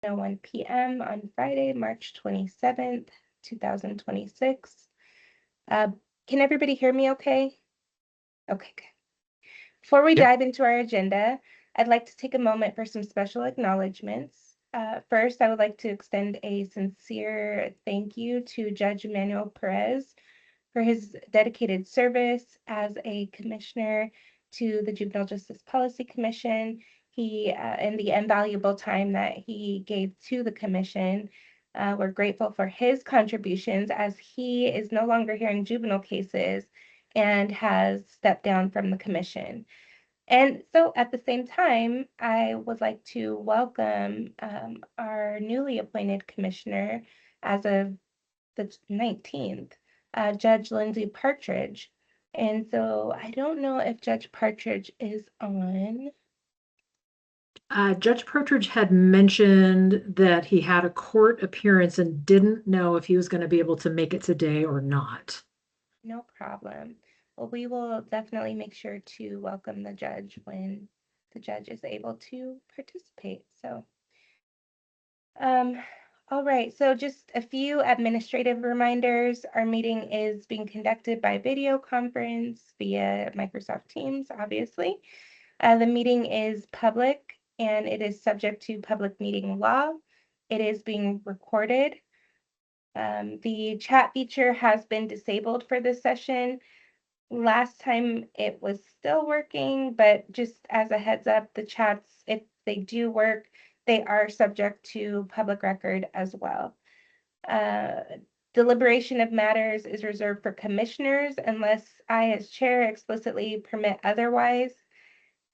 1 p.m. on Friday, March 27th, 2026. Can everybody hear me okay? Okay, good. Before we dive into our agenda, I'd like to take a moment for some special acknowledgements. First, I would like to extend a sincere thank you to Judge Emmanuel Perez for his dedicated service as a commissioner to the Juvenile Justice Policy Commission. He and the invaluable time that he gave to the commission. We're grateful for his contributions as he is no longer hearing juvenile cases and has stepped down from the commission. And so at the same time, I would like to welcome our newly appointed commissioner as of the 19th, Judge Lindsay Partridge. And so I don't know if Judge Partridge is on. Judge Partridge had mentioned that he had a court appearance and didn't know if he was going to be able to make it today or not. No problem. Well, we will definitely make sure to welcome the judge when the judge is able to participate. So, all right, so just a few administrative reminders. Our meeting is being conducted by video conference via Microsoft Teams, obviously. The meeting is public and it is subject to public meeting law. It is being recorded. The chat feature has been disabled for this session. Last time it was still working, but just as a heads up, the chats, if they do work, they are subject to public record as well. Deliberation of matters is reserved for commissioners unless I, as chair, explicitly permit otherwise.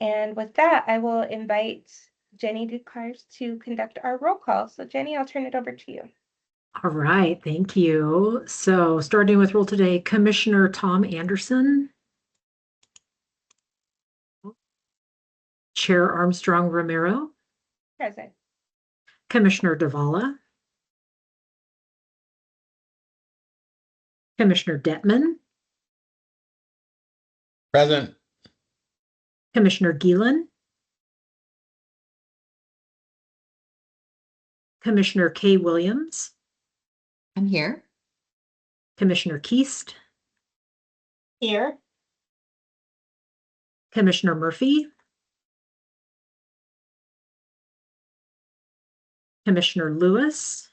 And with that, I will invite Jenny Ducars to conduct our roll call. So Jenny, I'll turn it over to you. All right, thank you. So starting with roll today, Commissioner Tom Anderson. Chair Armstrong Romero. Present. Commissioner Davala. Commissioner Detman. Present. Commissioner Gielen. Commissioner Kay Williams. I'm here. Commissioner Keast. Here. Commissioner Murphy. Commissioner Lewis.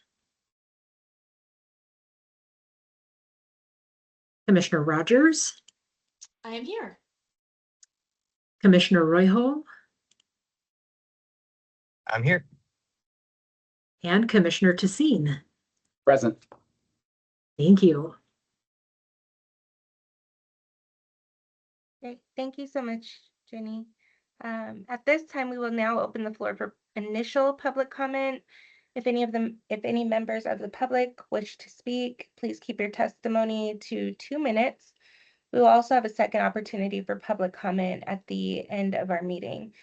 Commissioner Rogers. I am here. Commissioner Royho. I'm here. And Commissioner Tessine. Present. Thank you. Great. Thank you so much, Jenny. At this time, we will now open the floor for initial public comment. If any members of the public wish to speak, please keep your testimony to 2 minutes. We will also have a second opportunity for public comment at the end of our meeting.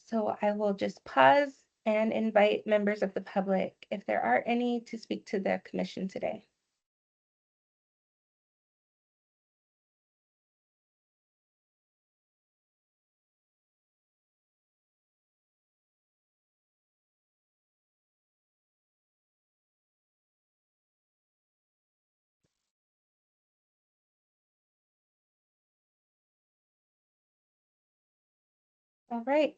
So I will just pause and invite members of the public, if there are any, to speak to the commission today. All right.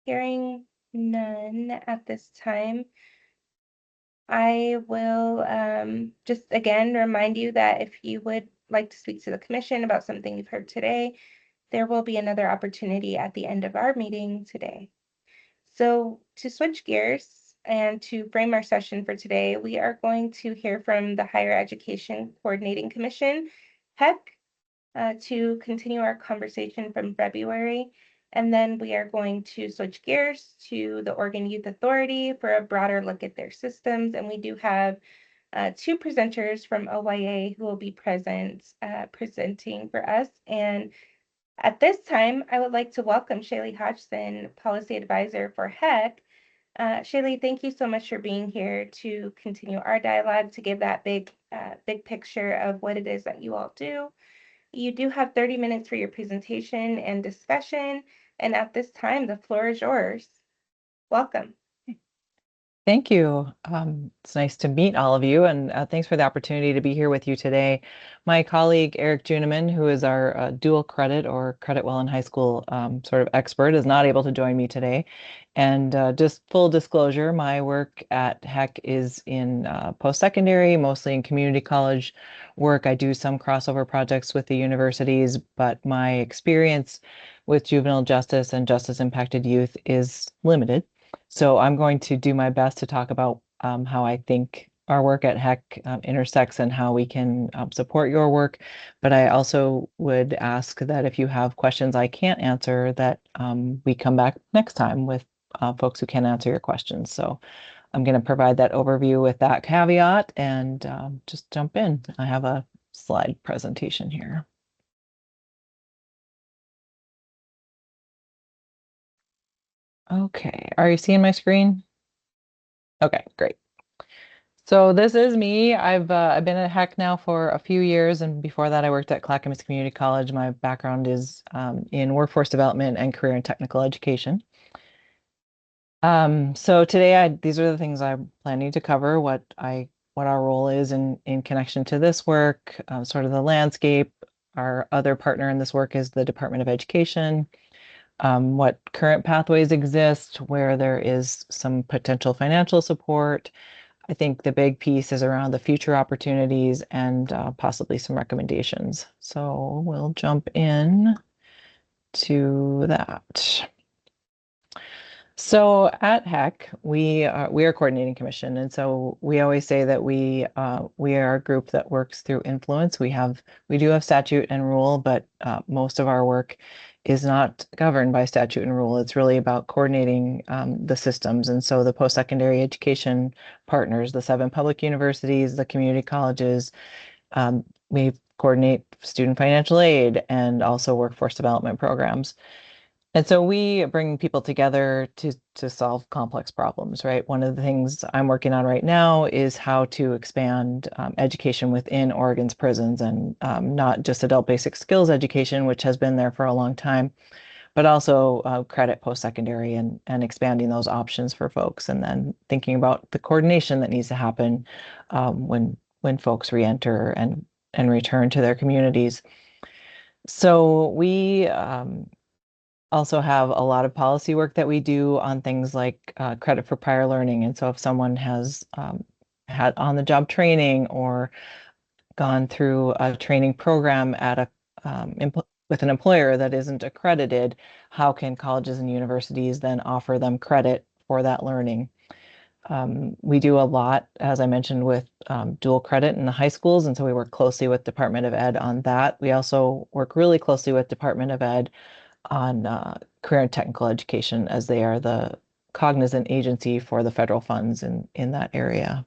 Hearing none at this time, I will just again remind you that if you would like to speak to the commission about something you've heard today, there will be another opportunity at the end of our meeting today. So to switch gears and to frame our session for today, we are going to hear from the Higher Education Coordinating Commission, HEC, to continue our conversation from February. And then we are going to switch gears to the Oregon Youth Authority for a broader look at their systems. And we do have 2 presenters from OYA who will be presenting for us. And at this time, I would like to welcome Shaylee Hodgson, Policy Advisor for HEC. Shaylee, thank you so much for being here to continue our dialogue, to give that big picture of what it is that you all do. You do have 30 minutes for your presentation and discussion, and at this time, the floor is yours. Welcome. Thank you. It's nice to meet all of you, and thanks for the opportunity to be here with you today. My colleague Eric Juniman, who is our dual credit or credit well in high school sort of expert, is not able to join me today. And just full disclosure, my work at HEC is in post-secondary, mostly in community college work. I do some crossover projects with the universities, but my experience with juvenile justice and justice impacted youth is limited. So I'm going to do my best to talk about how I think our work at HEC intersects and how we can support your work. But I also would ask that if you have questions I can't answer, that we come back next time with folks who can answer your questions. So I'm going to provide that overview with that caveat and just jump in. I have a slide presentation here. Okay, are you seeing my screen? Okay, great. So this is me. I've been at HEC now for a few years, and before that I worked at Clackamas Community College. My background is in workforce development and career and technical education. So today these are the things I'm planning to cover, what our role is in connection to this work, sort of the landscape. Our other partner in this work is the Department of Education. What current pathways exist, where there is some potential financial support. I think the big piece is around the future opportunities and possibly some recommendations. So we'll jump in to that. So at HEC, we are a coordinating commission, and so we always say that we are a group that works through influence. We do have statute and rule, but most of our work is not governed by statute and rule. It's really about coordinating the systems, and so the post-secondary education partners, the 7 public universities, the community colleges, we coordinate student financial aid and also workforce development programs. And so we bring people together to solve complex problems, right? One of the things I'm working on right now is how to expand education within Oregon's prisons, and not just adult basic skills education, which has been there for a long time, but also credit post-secondary and expanding those options for folks, and then thinking about the coordination that needs to happen when folks reenter and return to their communities. So we also have a lot of policy work that we do on things like credit for prior learning. And so if someone has had on-the-job training or gone through a training program at with an employer that isn't accredited, how can colleges and universities then offer them credit for that learning? We do a lot, as I mentioned, with dual credit in the high schools, and so we work closely with Department of Ed on that. We also work really closely with Department of Ed on career and technical education, as they are the cognizant agency for the federal funds in that area.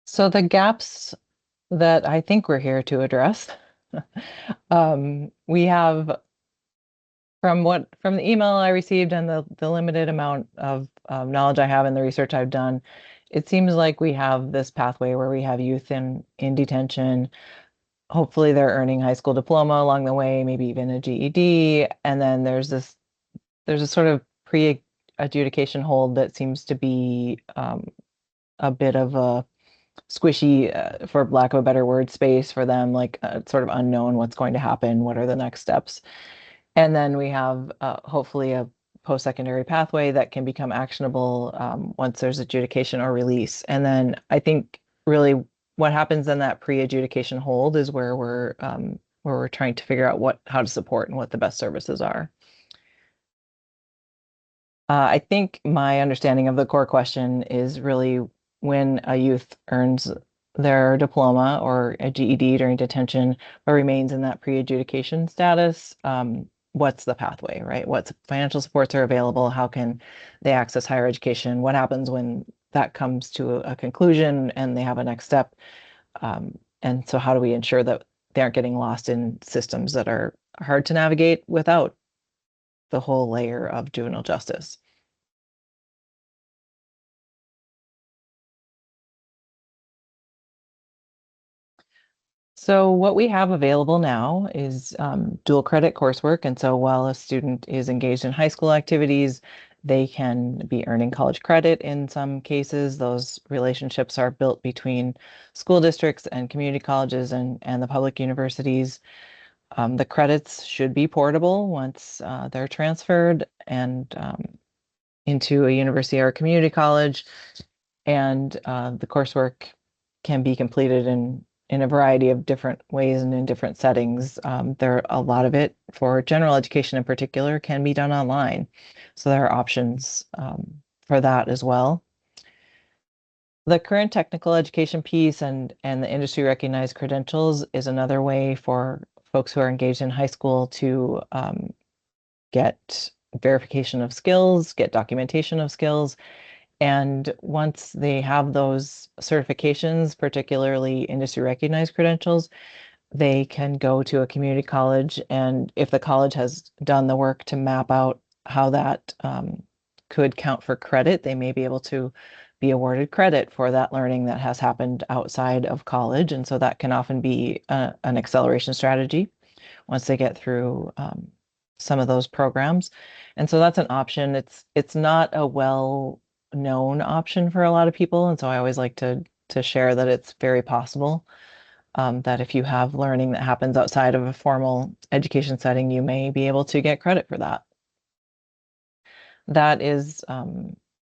So the gaps that I think we're here to address, we have from the email I received and the limited amount of knowledge I have and the research I've done, it seems like we have this pathway where we have youth in detention. Hopefully they're earning high school diploma along the way, maybe even a GED. And then there's a sort of pre-adjudication hold that seems to be a bit of a squishy, for lack of a better word, space for them, like sort of unknown what's going to happen, what are the next steps. And then we have hopefully a post-secondary pathway that can become actionable once there's adjudication or release. And then I think really what happens in that pre-adjudication hold is where we're trying to figure out how to support and what the best services are. I think my understanding of the core question is really when a youth earns their diploma or a GED during detention, but remains in that pre-adjudication status, what's the pathway, right? What financial supports are available? How can they access higher education? What happens when that comes to a conclusion and they have a next step? And so how do we ensure that they aren't getting lost in systems that are hard to navigate without the whole layer of juvenile justice? So what we have available now is dual credit coursework. And so while a student is engaged in high school activities, they can be earning college credit in some cases. Those relationships are built between school districts and community colleges and the public universities. The credits should be portable once they're transferred and into a university or a community college. And the coursework can be completed in a variety of different ways and in different settings. A lot of it for general education in particular can be done online. So there are options for that as well. The current technical education piece and the industry recognized credentials is another way for folks who are engaged in high school to get verification of skills, get documentation of skills. And once they have those certifications, particularly industry recognized credentials, they can go to a community college. And if the college has done the work to map out how that could count for credit, they may be able to be awarded credit for that learning that has happened outside of college. And so that can often be an acceleration strategy once they get through some of those programs. And so that's an option. It's not a well-known option for a lot of people. And so I always like to share that it's very possible that if you have learning that happens outside of a formal education setting, you may be able to get credit for that. That is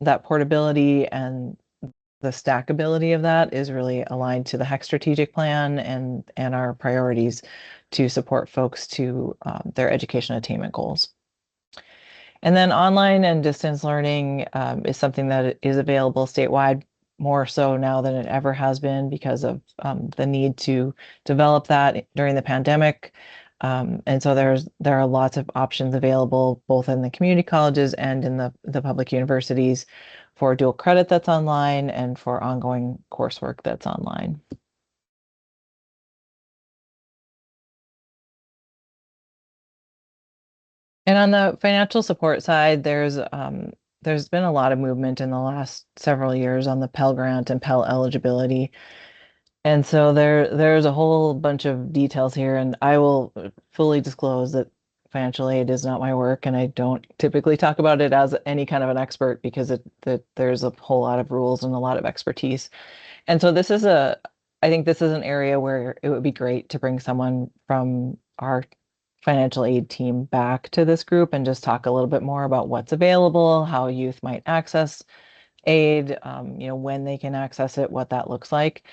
that portability and the stackability of that is really aligned to the HEC strategic plan and our priorities to support folks to their education attainment goals. And then online and distance learning is something that is available statewide, more so now than it ever has been because of the need to develop that during the pandemic. And so there are lots of options available both in the community colleges and in the public universities for dual credit that's online and for ongoing coursework that's online. And on the financial support side, there's been a lot of movement in the last several years on the Pell Grant and Pell eligibility. And so there's a whole bunch of details here, and I will fully disclose that financial aid is not my work, and I don't typically talk about it as any kind of an expert because that there's a whole lot of rules and a lot of expertise. And so I think this is an area where it would be great to bring someone from our financial aid team back to this group and just talk a little bit more about what's available, how youth might access aid, when they can access it, what that looks like.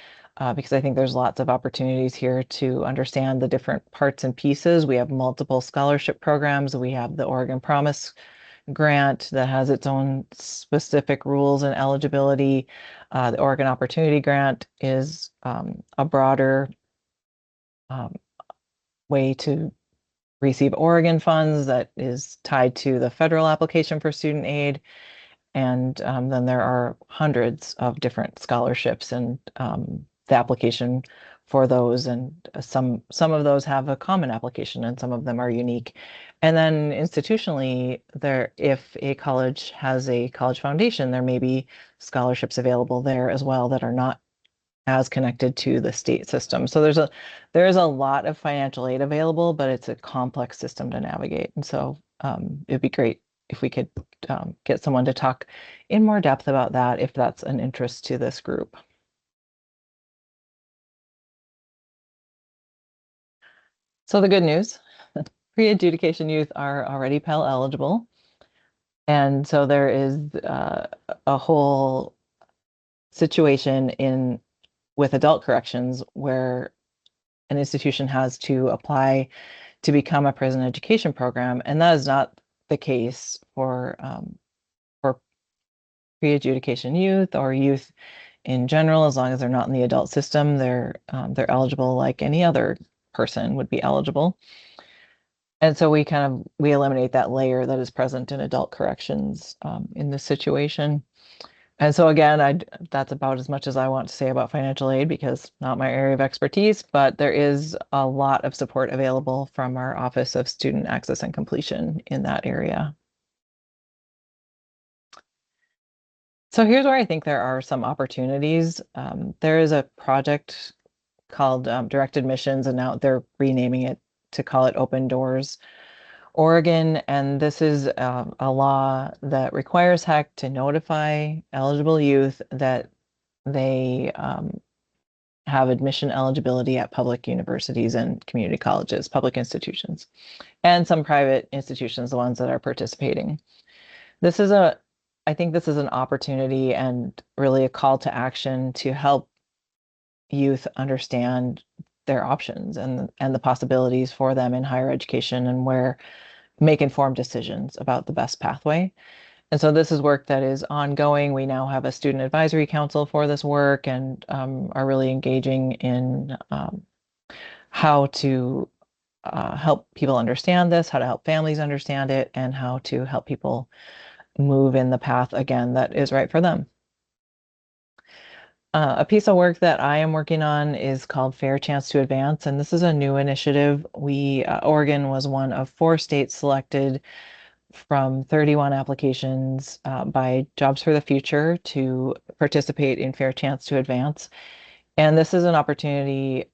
Because I think there's lots of opportunities here to understand the different parts and pieces. We have multiple scholarship programs. We have the Oregon Promise grant that has its own specific rules and eligibility. The Oregon Opportunity Grant is a broader way to receive Oregon funds that is tied to the federal application for student aid. And then there are hundreds of different scholarships and the application for those. And some of those have a common application and some of them are unique. And then institutionally, if a college has a college foundation, there may be scholarships available there as well that are not as connected to the state system. So there is a lot of financial aid available, but it's a complex system to navigate. And so it'd be great if we could get someone to talk in more depth about that if that's an interest to this group. So the good news, pre-adjudication youth are already Pell eligible. And so there is a whole situation with adult corrections where an institution has to apply to become a prison education program. And that is not the case for pre-adjudication youth or youth in general. As long as they're not in the adult system, they're eligible like any other person would be eligible. And so we eliminate that layer that is present in adult corrections in this situation. And so again, that's about as much as I want to say about financial aid because not my area of expertise, but there is a lot of support available from our Office of Student Access and Completion in that area. So here's where I think there are some opportunities. There is a project called Direct Admissions, and now they're renaming it to call it Open Doors Oregon. And this is a law that requires HEC to notify eligible youth that they have admission eligibility at public universities and community colleges, public institutions, and some private institutions, the ones that are participating. I think this is an opportunity and really a call to action to help youth understand their options and the possibilities for them in higher education and where make informed decisions about the best pathway. And so this is work that is ongoing. We now have a student advisory council for this work and are really engaging in how to help people understand this, how to help families understand it, and how to help people move in the path again that is right for them. A piece of work that I am working on is called Fair Chance to Advance, and this is a new initiative. Oregon was one of 4 states selected from 31 applications by Jobs for the Future to participate in Fair Chance to Advance. And this is an opportunity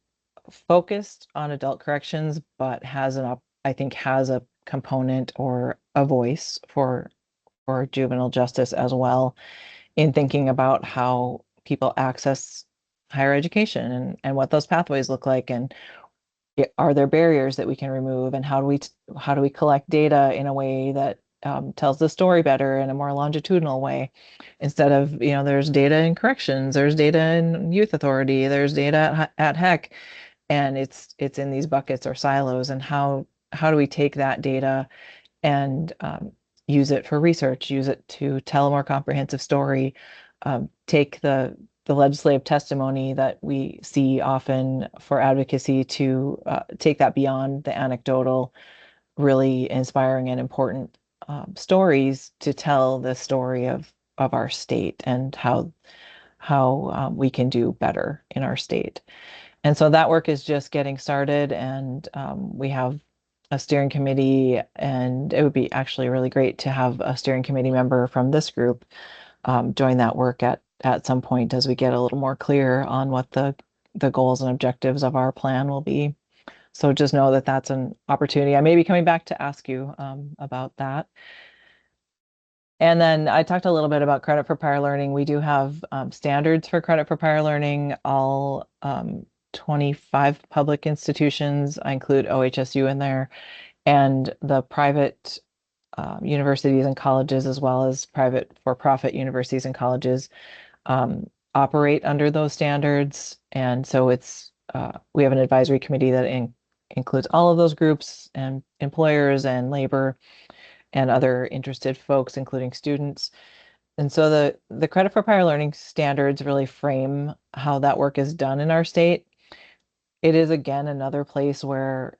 focused on adult corrections, but I think has a component or a voice for juvenile justice as well, in thinking about how people access higher education and what those pathways look like, and are there barriers that we can remove, and how do we collect data in a way that tells the story better in a more longitudinal way, instead of, there's data in corrections, there's data in youth authority, there's data at HEC, and it's in these buckets or silos, and how do we take that data and use it for research, use it to tell a more comprehensive story, take the legislative testimony that we see often for advocacy to take that beyond the anecdotal, really inspiring and important stories to tell the story of our state and how we can do better in our state. And so that work is just getting started, and we have a steering committee, and it would be actually really great to have a steering committee member from this group join that work at some point as we get a little more clear on what the goals and objectives of our plan will be. So just know that that's an opportunity. I may be coming back to ask you about that. And then I talked a little bit about credit for prior learning. We do have standards for credit for prior learning. All 25 public institutions, I include OHSU in there, and the private universities and colleges, as well as private for-profit universities and colleges, operate under those standards. And so we have an advisory committee that includes all of those groups and employers and labor and other interested folks, including students. And so the credit for prior learning standards really frame how that work is done in our state. It is, again, another place where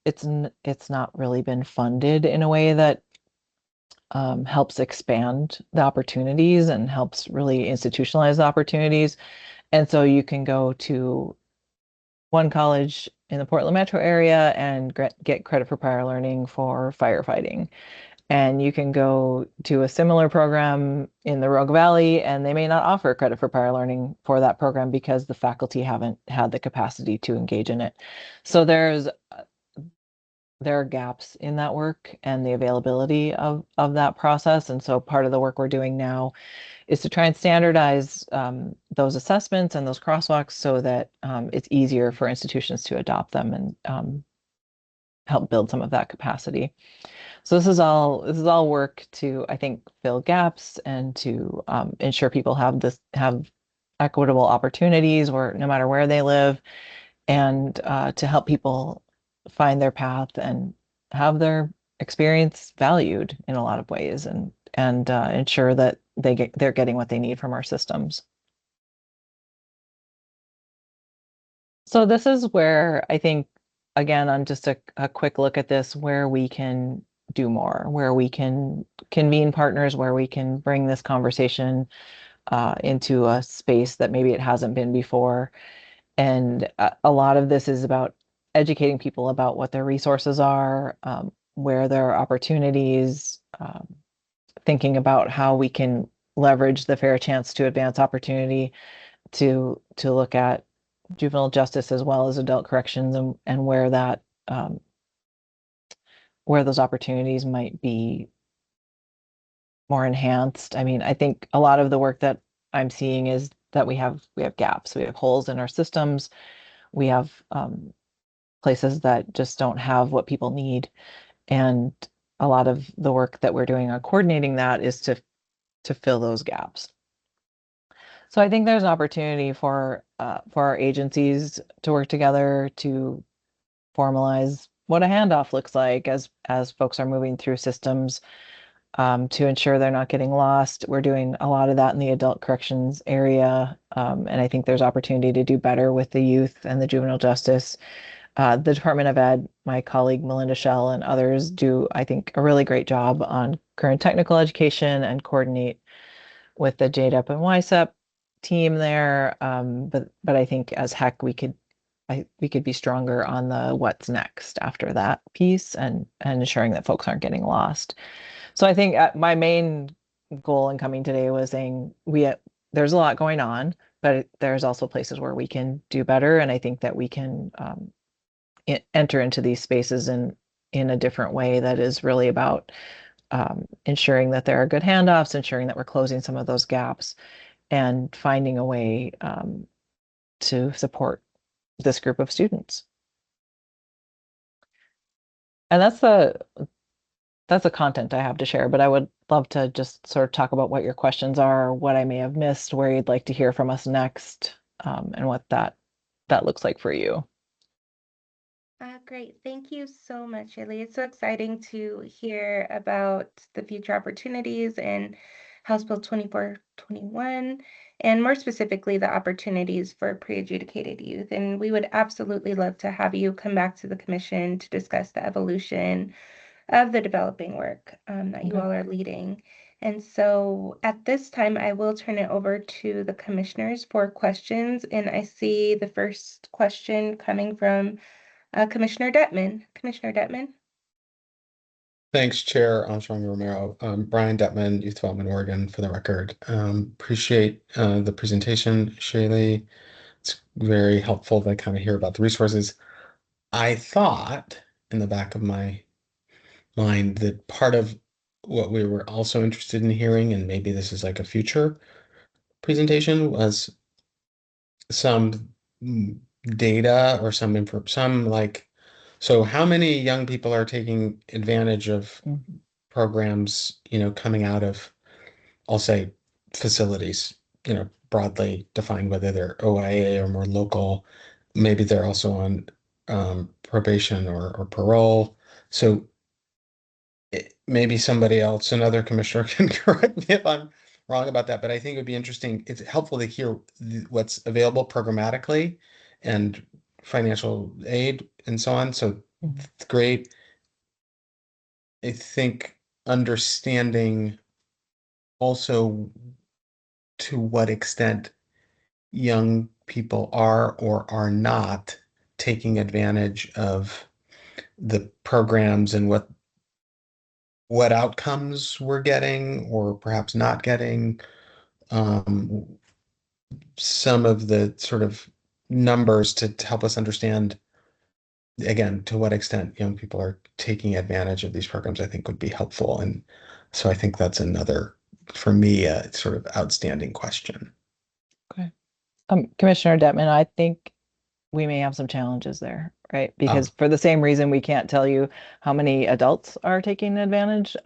it's not really been funded in a way that helps expand the opportunities and helps really institutionalize the opportunities. And so you can go to one college in the Portland metro area and get credit for prior learning for firefighting. And you can go to a similar program in the Rogue Valley, and they may not offer credit for prior learning for that program because the faculty haven't had the capacity to engage in it. So there are gaps in that work and the availability of that process. And so part of the work we're doing now is to try and standardize those assessments and those crosswalks so that it's easier for institutions to adopt them and help build some of that capacity. So this is all work to, I think, fill gaps and to ensure people have equitable opportunities no matter where they live, and to help people find their path and have their experience valued in a lot of ways, and ensure that they're getting what they need from our systems. So this is where I think, again, on just a quick look at this, where we can do more, where we can convene partners, where we can bring this conversation into a space that maybe it hasn't been before. And a lot of this is about educating people about what their resources are, where there are opportunities, thinking about how we can leverage the Fair Chance to Advance opportunity to look at juvenile justice as well as adult corrections and where that where those opportunities might be more enhanced. I mean, I think a lot of the work that I'm seeing is that we have gaps, we have holes in our systems, we have places that just don't have what people need, and a lot of the work that we're doing on coordinating that is to fill those gaps. So I think there's an opportunity for our agencies to work together to formalize what a handoff looks like as folks are moving through systems, to ensure they're not getting lost. We're doing a lot of that in the adult corrections area, and I think there's opportunity to do better with the youth and the juvenile justice. The Department of Ed, my colleague Melinda Shell and others do, I think, a really great job on current technical education and coordinate with the JDEP and YSEP team there. But I think as heck we could be stronger on the what's next after that piece and ensuring that folks aren't getting lost. So I think my main goal in coming today was saying there's a lot going on, but there's also places where we can do better, and I think that we can enter into these spaces in a different way that is really about ensuring that there are good handoffs, ensuring that we're closing some of those gaps, and finding a way to support this group of students. And that's the content I have to share, but I would love to just sort of talk about what your questions are, what I may have missed, where you'd like to hear from us next, and what that looks like for you. Great. Thank you so much, Haley. It's so exciting to hear about the future opportunities in House Bill 2421, and more specifically, the opportunities for pre-adjudicated youth. And we would absolutely love to have you come back to the commission to discuss the evolution of the developing work that you all are leading. And so at this time, I will turn it over to the commissioners for questions. And I see the first question coming from Commissioner Detman. Commissioner Detman. Thanks, Chair Armstrong Romero. Brian Detman, Youth Development Oregon, for the record. Appreciate the presentation, Shaylee. It's very helpful to kind of hear about the resources. I thought in the back of my mind that part of what we were also interested in hearing, and maybe this is like a future presentation, was some data or some info, so how many young people are taking advantage of programs, coming out of, I'll say, facilities, broadly defined, whether they're OIA or more local. Maybe they're also on probation or parole. So maybe somebody else, another commissioner, can correct me if I'm wrong about that, but I think it would be interesting. It's helpful to hear what's available programmatically and financial aid and so on. So it's great. I think understanding also to what extent young people are or are not taking advantage of the programs and what outcomes we're getting or perhaps not getting. Some of the sort of numbers to help us understand, again, to what extent young people are taking advantage of these programs, I think would be helpful. And so I think that's another, for me, a sort of outstanding question. Okay. Commissioner Detman, I think we may have some challenges there, right? Because for the same reason we can't tell you how many adults are taking advantage,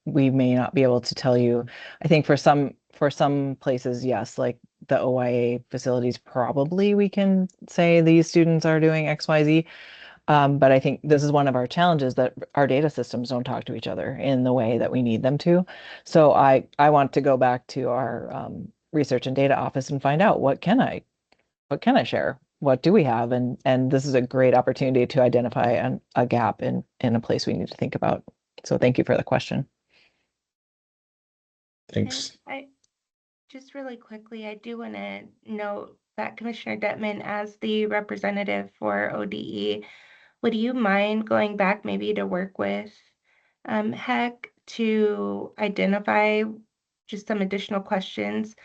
we may not be able to tell you. I think for some places, yes, like the OIA facilities, probably we can say these students are doing XYZ. But I think this is one of our challenges, that our data systems don't talk to each other in the way that we need them to. So I want to go back to our research and data office and find out what can I share? What do we have? And this is a great opportunity to identify a gap in a place we need to think about. So thank you for the question. Thanks. And I just really quickly, I do want to note that Commissioner Detman, as the representative for ODE, would you mind going back maybe to work with HEC to identify just some additional questions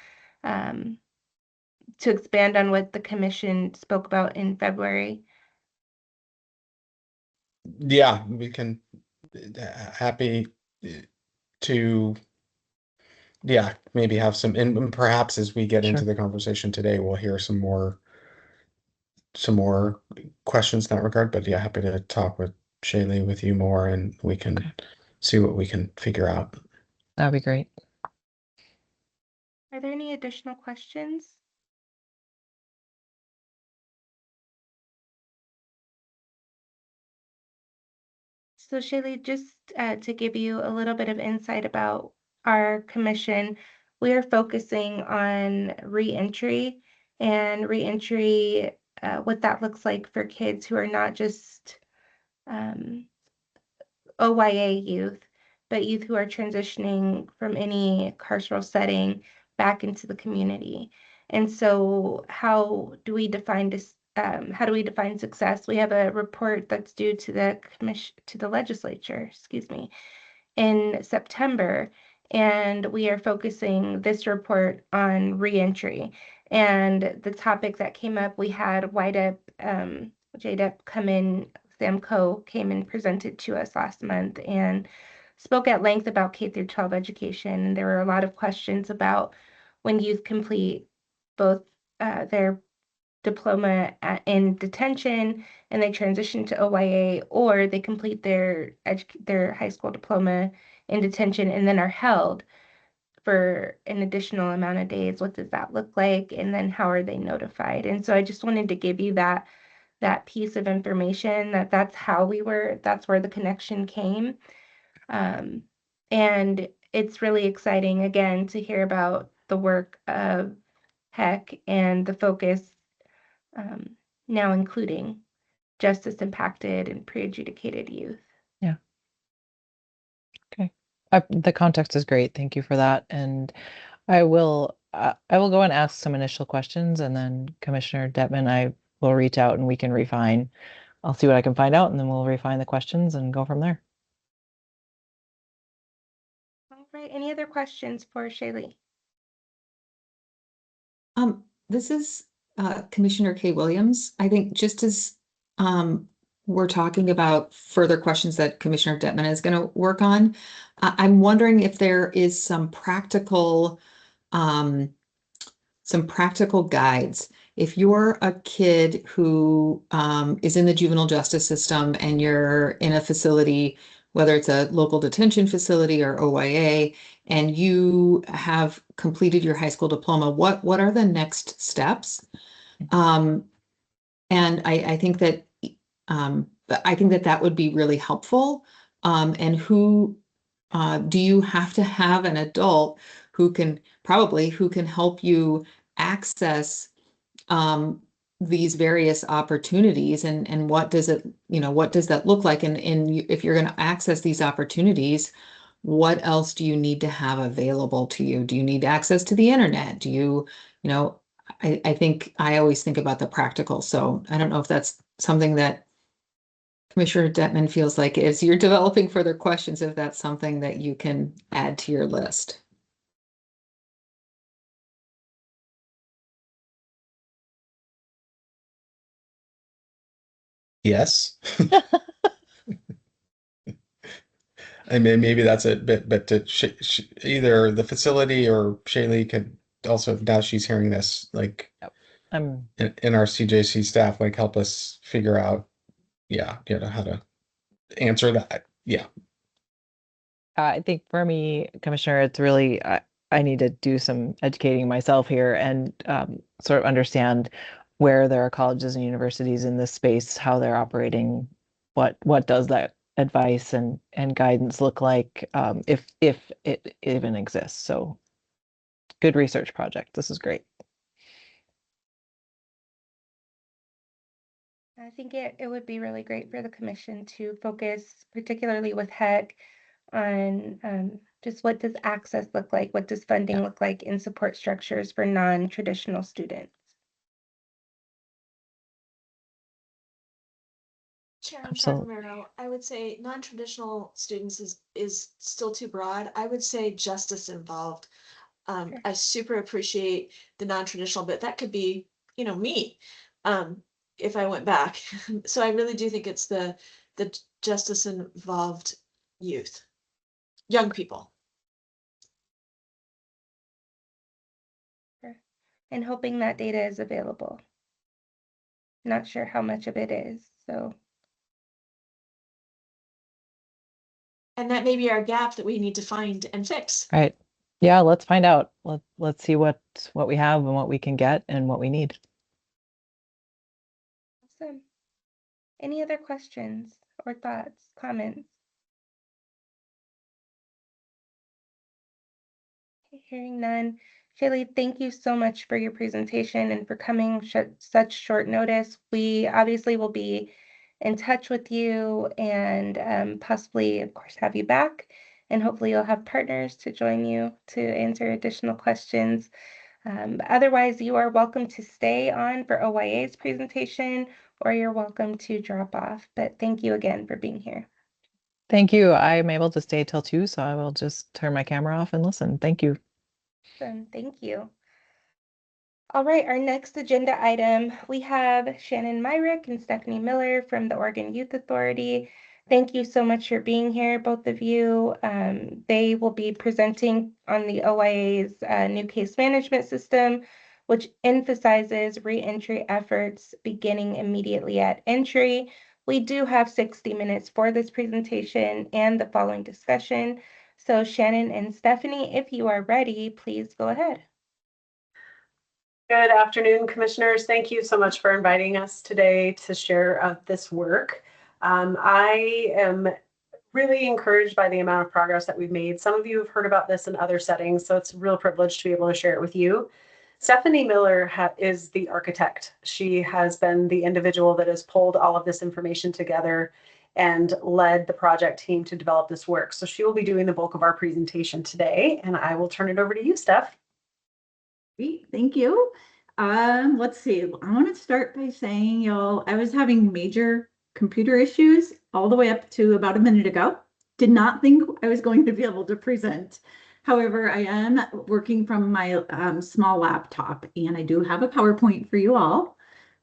to expand on what the commission spoke about in February? Yeah, we can, happy to, yeah, maybe have some, and perhaps as we get into Sure. the conversation today, we'll hear some more questions in that regard. But yeah, happy to talk with Shaylee, with you more, and we can Okay. see what we can figure out. That'd be great. Are there any additional questions? So Shaylee, just to give you a little bit of insight about our commission, we are focusing on reentry and reentry, what that looks like for kids who are not just OYA youth, but youth who are transitioning from any carceral setting back into the community. And so how do we define this? How do we define success? We have a report that's due to the commission, to the legislature, excuse me, in September, and we are focusing this report on reentry. And the topic that came up, we had YDEP, JDEP come in, Sam Coe came and presented to us last month and spoke at length about K through 12 education. And there were a lot of questions about when youth complete both their diploma in detention and they transition to OYA, or they complete their high school diploma in detention and then are held for an additional amount of days. What does that look like? And then how are they notified? And so I just wanted to give you that piece of information, that's where the connection came. And it's really exciting again to hear about the work of HEC and the focus now including justice impacted and pre-adjudicated youth. Yeah. Okay. The context is great. Thank you for that. And I will go and ask some initial questions, and then Commissioner Detman, I will reach out and we can refine. I'll see what I can find out, and then we'll refine the questions and go from there. All right, any other questions for Shaylee? This is Commissioner K. Williams. I think just as we're talking about further questions that Commissioner Detman is going to work on, I'm wondering if there is some practical guides. If you're a kid who is in the juvenile justice system and you're in a facility, whether it's a local detention facility or OYA, and you have completed your high school diploma, what are the next steps? And I think that that would be really helpful. And who do you have to have an adult who can help you access these various opportunities, and what does that look like? And if you're going to access these opportunities, what else do you need to have available to you? Do you need access to the internet? Do I think I always think about the practical. So I don't know if that's something that Commissioner Detman feels like, as you're developing further questions, if that's something that you can add to your list. Yes. I mean, maybe that's a bit, but to either the facility or Shaylee could also, now she's hearing this, like I'm in our CJC staff, like help us figure out, how to answer that. Yeah. I think for me, Commissioner, it's really I need to do some educating myself here and sort of understand where there are colleges and universities in this space, how they're operating, what does that advice and guidance look like, if it even exists. So good research project. This is great. I think it would be really great for the commission to focus, particularly with HEC, on just what does access look like? What does funding look like in support structures for non-traditional students? Chair, I'm sorry, Absolutely. Romero. I would say non-traditional students is still too broad. I would say justice involved. I super appreciate the non-traditional, but that could be, me, if I went back. So I really do think it's the justice involved youth, young people. And hoping that data is available. Not sure how much of it is, so. And that may be our gap that we need to find and fix. Right. Yeah, let's find out. Let's see what we have and what we can get and what we need. Awesome. Any other questions or thoughts, comments? Okay, hearing none. Shaylee, thank you so much for your presentation and for coming such short notice. We obviously will be in touch with you and possibly, of course, have you back. And hopefully you'll have partners to join you to answer additional questions. Otherwise, you are welcome to stay on for OYA's presentation, or you're welcome to drop off. But thank you again for being here. Thank you. I'm able to stay till 2, so I will just turn my camera off and listen. Thank you. Awesome. Thank you. All right, our next agenda item, we have Shannon Myrick and Stephanie Miller from the Oregon Youth Authority. Thank you so much for being here, both of you. They will be presenting on the OIA's new case management system, which emphasizes reentry efforts beginning immediately at entry. We do have 60 minutes for this presentation and the following discussion. So Shannon and Stephanie, if you are ready, please go ahead. Good afternoon, commissioners. Thank you so much for inviting us today to share this work. I am really encouraged by the amount of progress that we've made. Some of you have heard about this in other settings, so it's a real privilege to be able to share it with you. Stephanie Miller is the architect. She has been the individual that has pulled all of this information together and led the project team to develop this work. So she will be doing the bulk of our presentation today, and I will turn it over to you, Steph. Great, thank you. Let's see. I want to start by saying, y'all, I was having major computer issues all the way up to about a minute ago. Did not think I was going to be able to present. However, I am working from my small laptop, and I do have a PowerPoint for you all.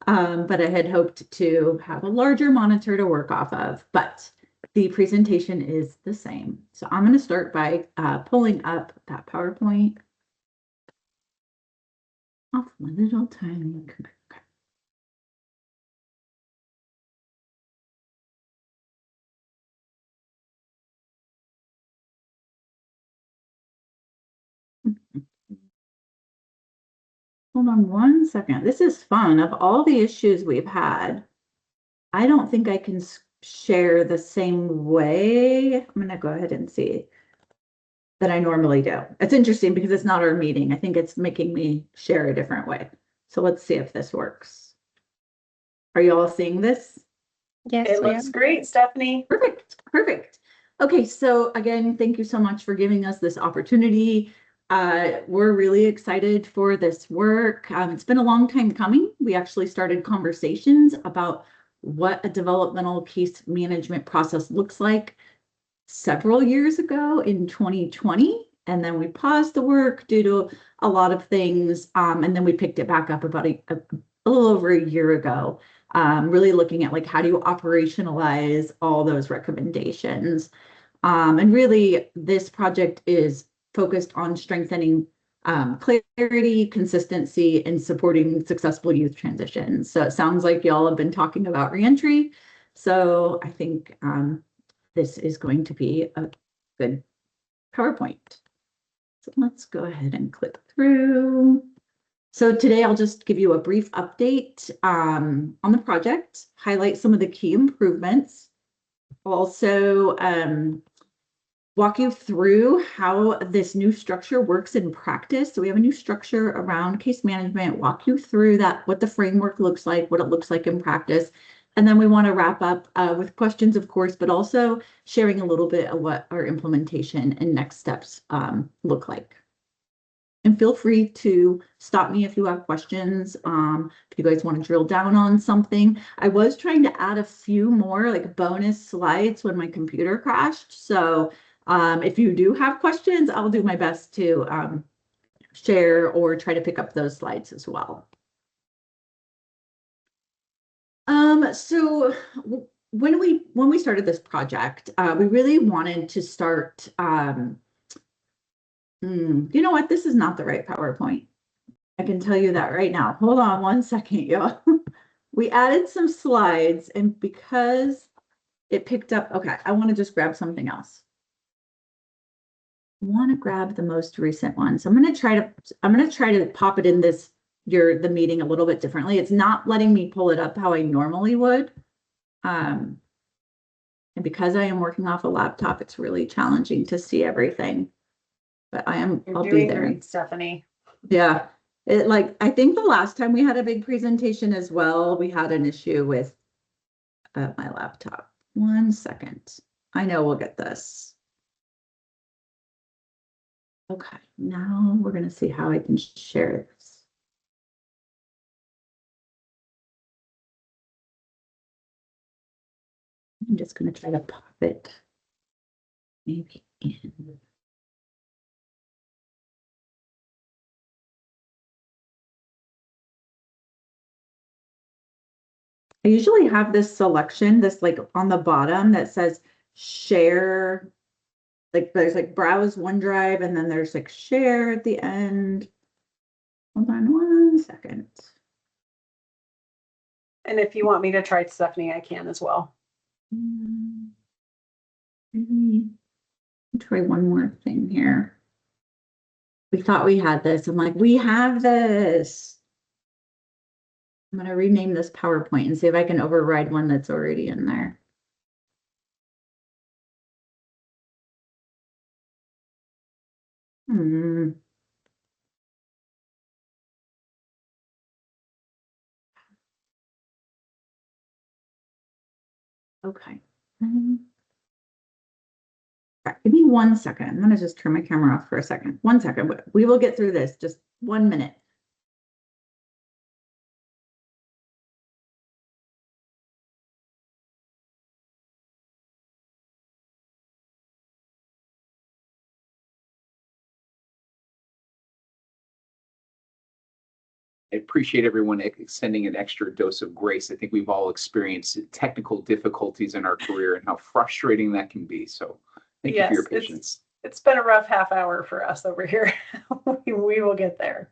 But I had hoped to have a larger monitor to work off of, but the presentation is the same. So I'm going to start by pulling up that PowerPoint off my little tiny computer. Hold on one second. This is fun. Of all the issues we've had, I don't think I can share the same way. I'm going to go ahead and see that I normally do. It's interesting because it's not our meeting. I think it's making me share a different way. So let's see if this works. Are you all seeing this? Yes, It looks great, Stephanie. Perfect, perfect. Okay, so again, thank you so much for giving us this opportunity. We're really excited for this work. It's been a long time coming. We actually started conversations about what a developmental case management process looks like several years ago in 2020. And then we paused the work due to a lot of things. And then we picked it back up about a little over a year ago, really looking at like, how do you operationalize all those recommendations? And really, this project is focused on strengthening clarity, consistency, and supporting successful youth transitions. So it sounds like y'all have been talking about reentry. So I think this is going to be a good PowerPoint. So let's go ahead and click through. So today I'll just give you a brief update on the project, highlight some of the key improvements, also walk you through how this new structure works in practice. So we have a new structure around case management, walk you through that, what the framework looks like, what it looks like in practice. And then we want to wrap up with questions, of course, but also sharing a little bit of what our implementation and next steps look like. And feel free to stop me if you have questions, if you guys want to drill down on something. I was trying to add a few more like bonus slides when my computer crashed. So if you do have questions, I'll do my best to share or try to pick up those slides as well. So when we started this project, we really wanted to start, you know what, this is not the right PowerPoint. I can tell you that right now. Hold on one second, y'all. We added some slides, and because it picked up, okay, I want to just grab something else. I want to grab the most recent one. So I'm going to try to pop it in the meeting a little bit differently. It's not letting me pull it up how I normally would. And because I am working off a laptop, it's really challenging to see everything. But I'll be doing there. great, Stephanie. Yeah. I think the last time we had a big presentation as well, we had an issue with my laptop. 1 second. I know we'll get this. Okay, now we're going to see how I can share this. I'm just going to try to pop it maybe in. I usually have this selection, this like on the bottom that says share. Like there's like browse OneDrive and then there's like share at the end. Hold on 1 second. And if you want me to try Stephanie, I can as well. Maybe try one more thing here. We thought we had this. I'm like, we have this. I'm going to rename this PowerPoint and see if I can override one that's already in there. Okay. Right, give me 1 second. I'm going to just turn my camera off for a second. 1 second. We will get through this. Just 1 minute. I appreciate everyone extending an extra dose of grace. I think we've all experienced technical difficulties in our career and how frustrating that can be. So thank you for your patience. It's been a rough half hour for us over here. We will get there.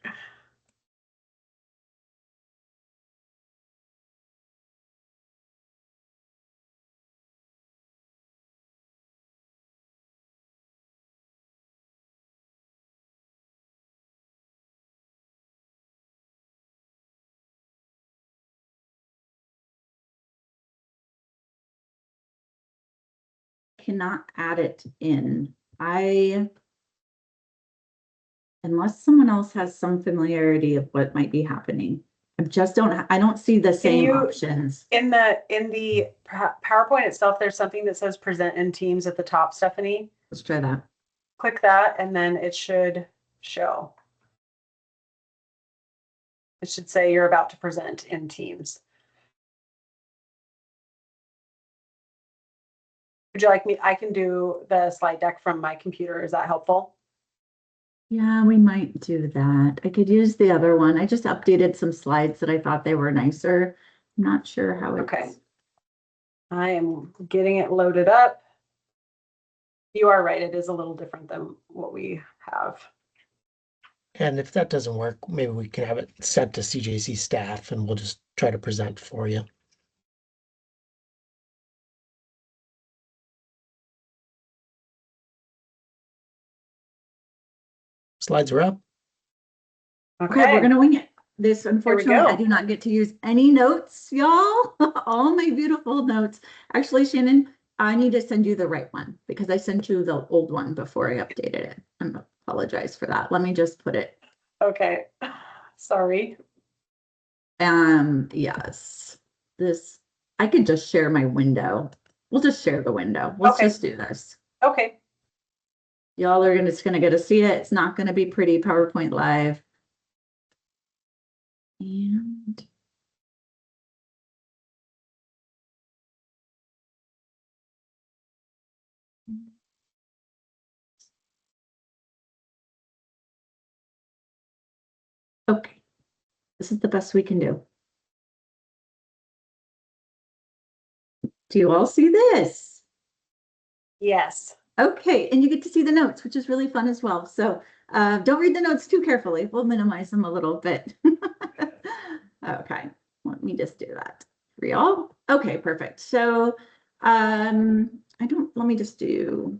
Cannot add it in. Unless someone else has some familiarity of what might be happening. I don't see the same options. In the PowerPoint itself, there's something that says present in Teams at the top, Stephanie. Let's try that. Click that and then it should show. It should say you're about to present in Teams. Would you like me? I can do the slide deck from my computer. Is that helpful? Yeah, we might do that. I could use the other one. I just updated some slides that I thought they were nicer. I'm not sure how it's. Okay. I am getting it loaded up. You are right. It is a little different than what we have. And if that doesn't work, maybe we can have it sent to CJC staff and we'll just try to present for you. Slides are up. Okay, we're gonna wing it. This, unfortunately, I do not get to use any notes, y'all. All my beautiful notes. Actually, Shannon, I need to send you the right one because I sent you the old one before I updated it. I apologize for that. Let me just put it. Okay, sorry. Yes, I could just share my window. We'll just share the window. Let's just do this. Okay. Y'all are just gonna get to see it. It's not gonna be pretty PowerPoint live. And Okay, this is the best we can do. Do you all see this? Yes. Okay, and you get to see the notes, which is really fun as well. So don't read the notes too carefully. We'll minimize them a little bit. Okay, let me just do that for y'all. Okay, perfect. So let me just talk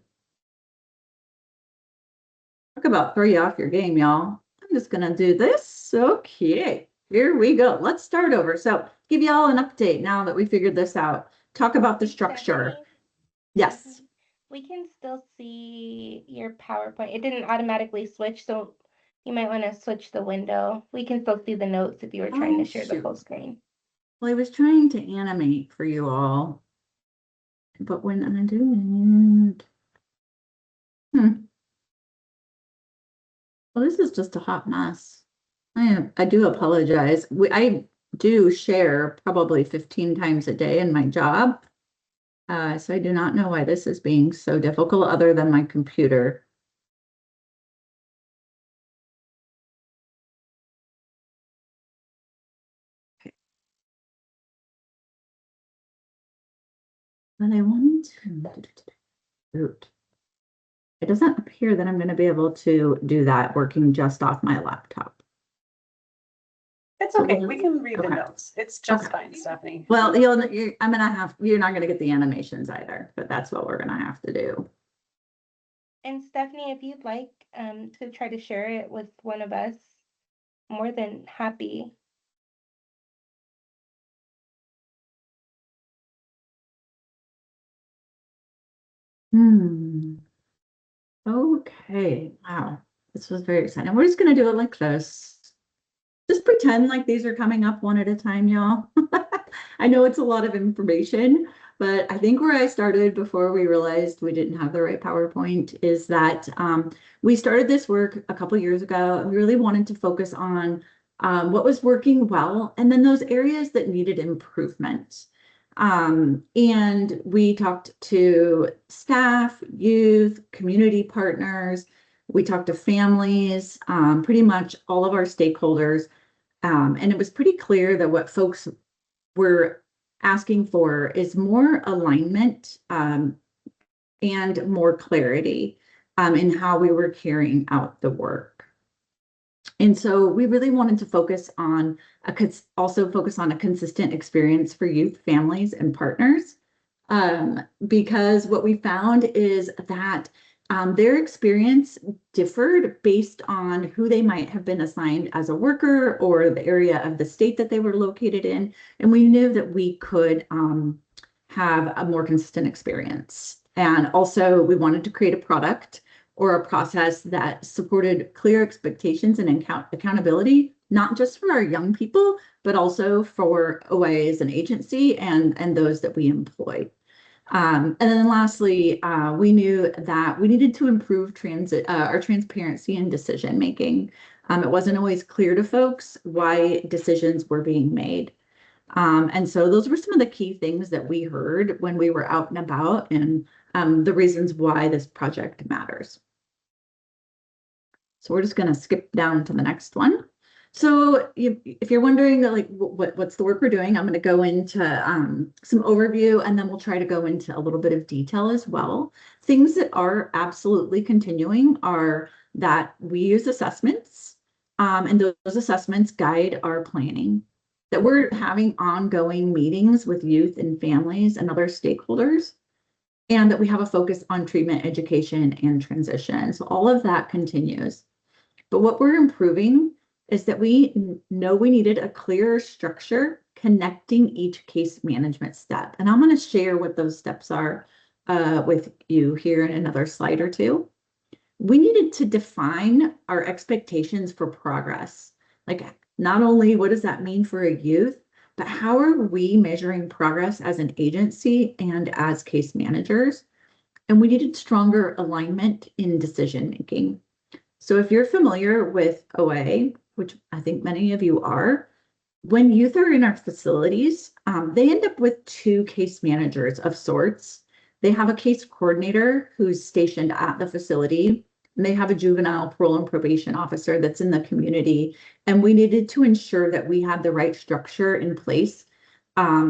about throw you off your game, y'all. I'm just gonna do this. Okay, here we go. Let's start over. So give y'all an update now that we figured this out. Talk about the structure. Stephanie, Yes. we can still see your PowerPoint. It didn't automatically switch, so you might want to switch the window. We can still see the notes if you were trying to share the full screen. Well, I was trying to animate for you all, but when I didn't. Well, this is just a hot mess. I do apologize. I do share probably 15 times a day in my job. So I do not know why this is being so difficult other than my computer. Okay. But I wanted to. It doesn't appear that I'm going to be able to do that working just off my laptop. It's okay. We can read the notes. It's just fine, Stephanie. Well, you're not going to get the animations either, but that's what we're going to have to do. And Stephanie, if you'd like to try to share it with one of us, more than happy. Okay. Wow. This was very exciting. We're just going to do it like this. Just pretend like these are coming up one at a time, y'all. I know it's a lot of information, but I think where I started before we realized we didn't have the right PowerPoint is that we started this work a couple years ago. We really wanted to focus on what was working well and then those areas that needed improvement. And we talked to staff, youth, community partners. We talked to families, pretty much all of our stakeholders. And it was pretty clear that what folks were asking for is more alignment and more clarity in how we were carrying out the work. And so we really wanted to focus on a consistent experience for youth, families, and partners. Because what we found is that their experience differed based on who they might have been assigned as a worker or the area of the state that they were located in. And we knew that we could have a more consistent experience. And also we wanted to create a product or a process that supported clear expectations and accountability, not just for our young people, but also for OA as an agency and those that we employ. And then lastly, we knew that we needed to improve our transparency and decision making. It wasn't always clear to folks why decisions were being made. And so those were some of the key things that we heard when we were out and about and the reasons why this project matters. So we're just going to skip down to the next one. So if you're wondering like what's the work we're doing, I'm going to go into some overview and then we'll try to go into a little bit of detail as well. Things that are absolutely continuing are that we use assessments and those assessments guide our planning, that we're having ongoing meetings with youth and families and other stakeholders, and that we have a focus on treatment, education, and transition. So all of that continues. But what we're improving is that we know we needed a clearer structure connecting each case management step. And I'm going to share what those steps are with you here in another slide or two. We needed to define our expectations for progress. Like not only what does that mean for a youth, but how are we measuring progress as an agency and as case managers? And we needed stronger alignment in decision making. So if you're familiar with OA, which I think many of you are, when youth are in our facilities, they end up with two case managers of sorts. They have a case coordinator who's stationed at the facility and they have a juvenile parole and probation officer that's in the community. And we needed to ensure that we had the right structure in place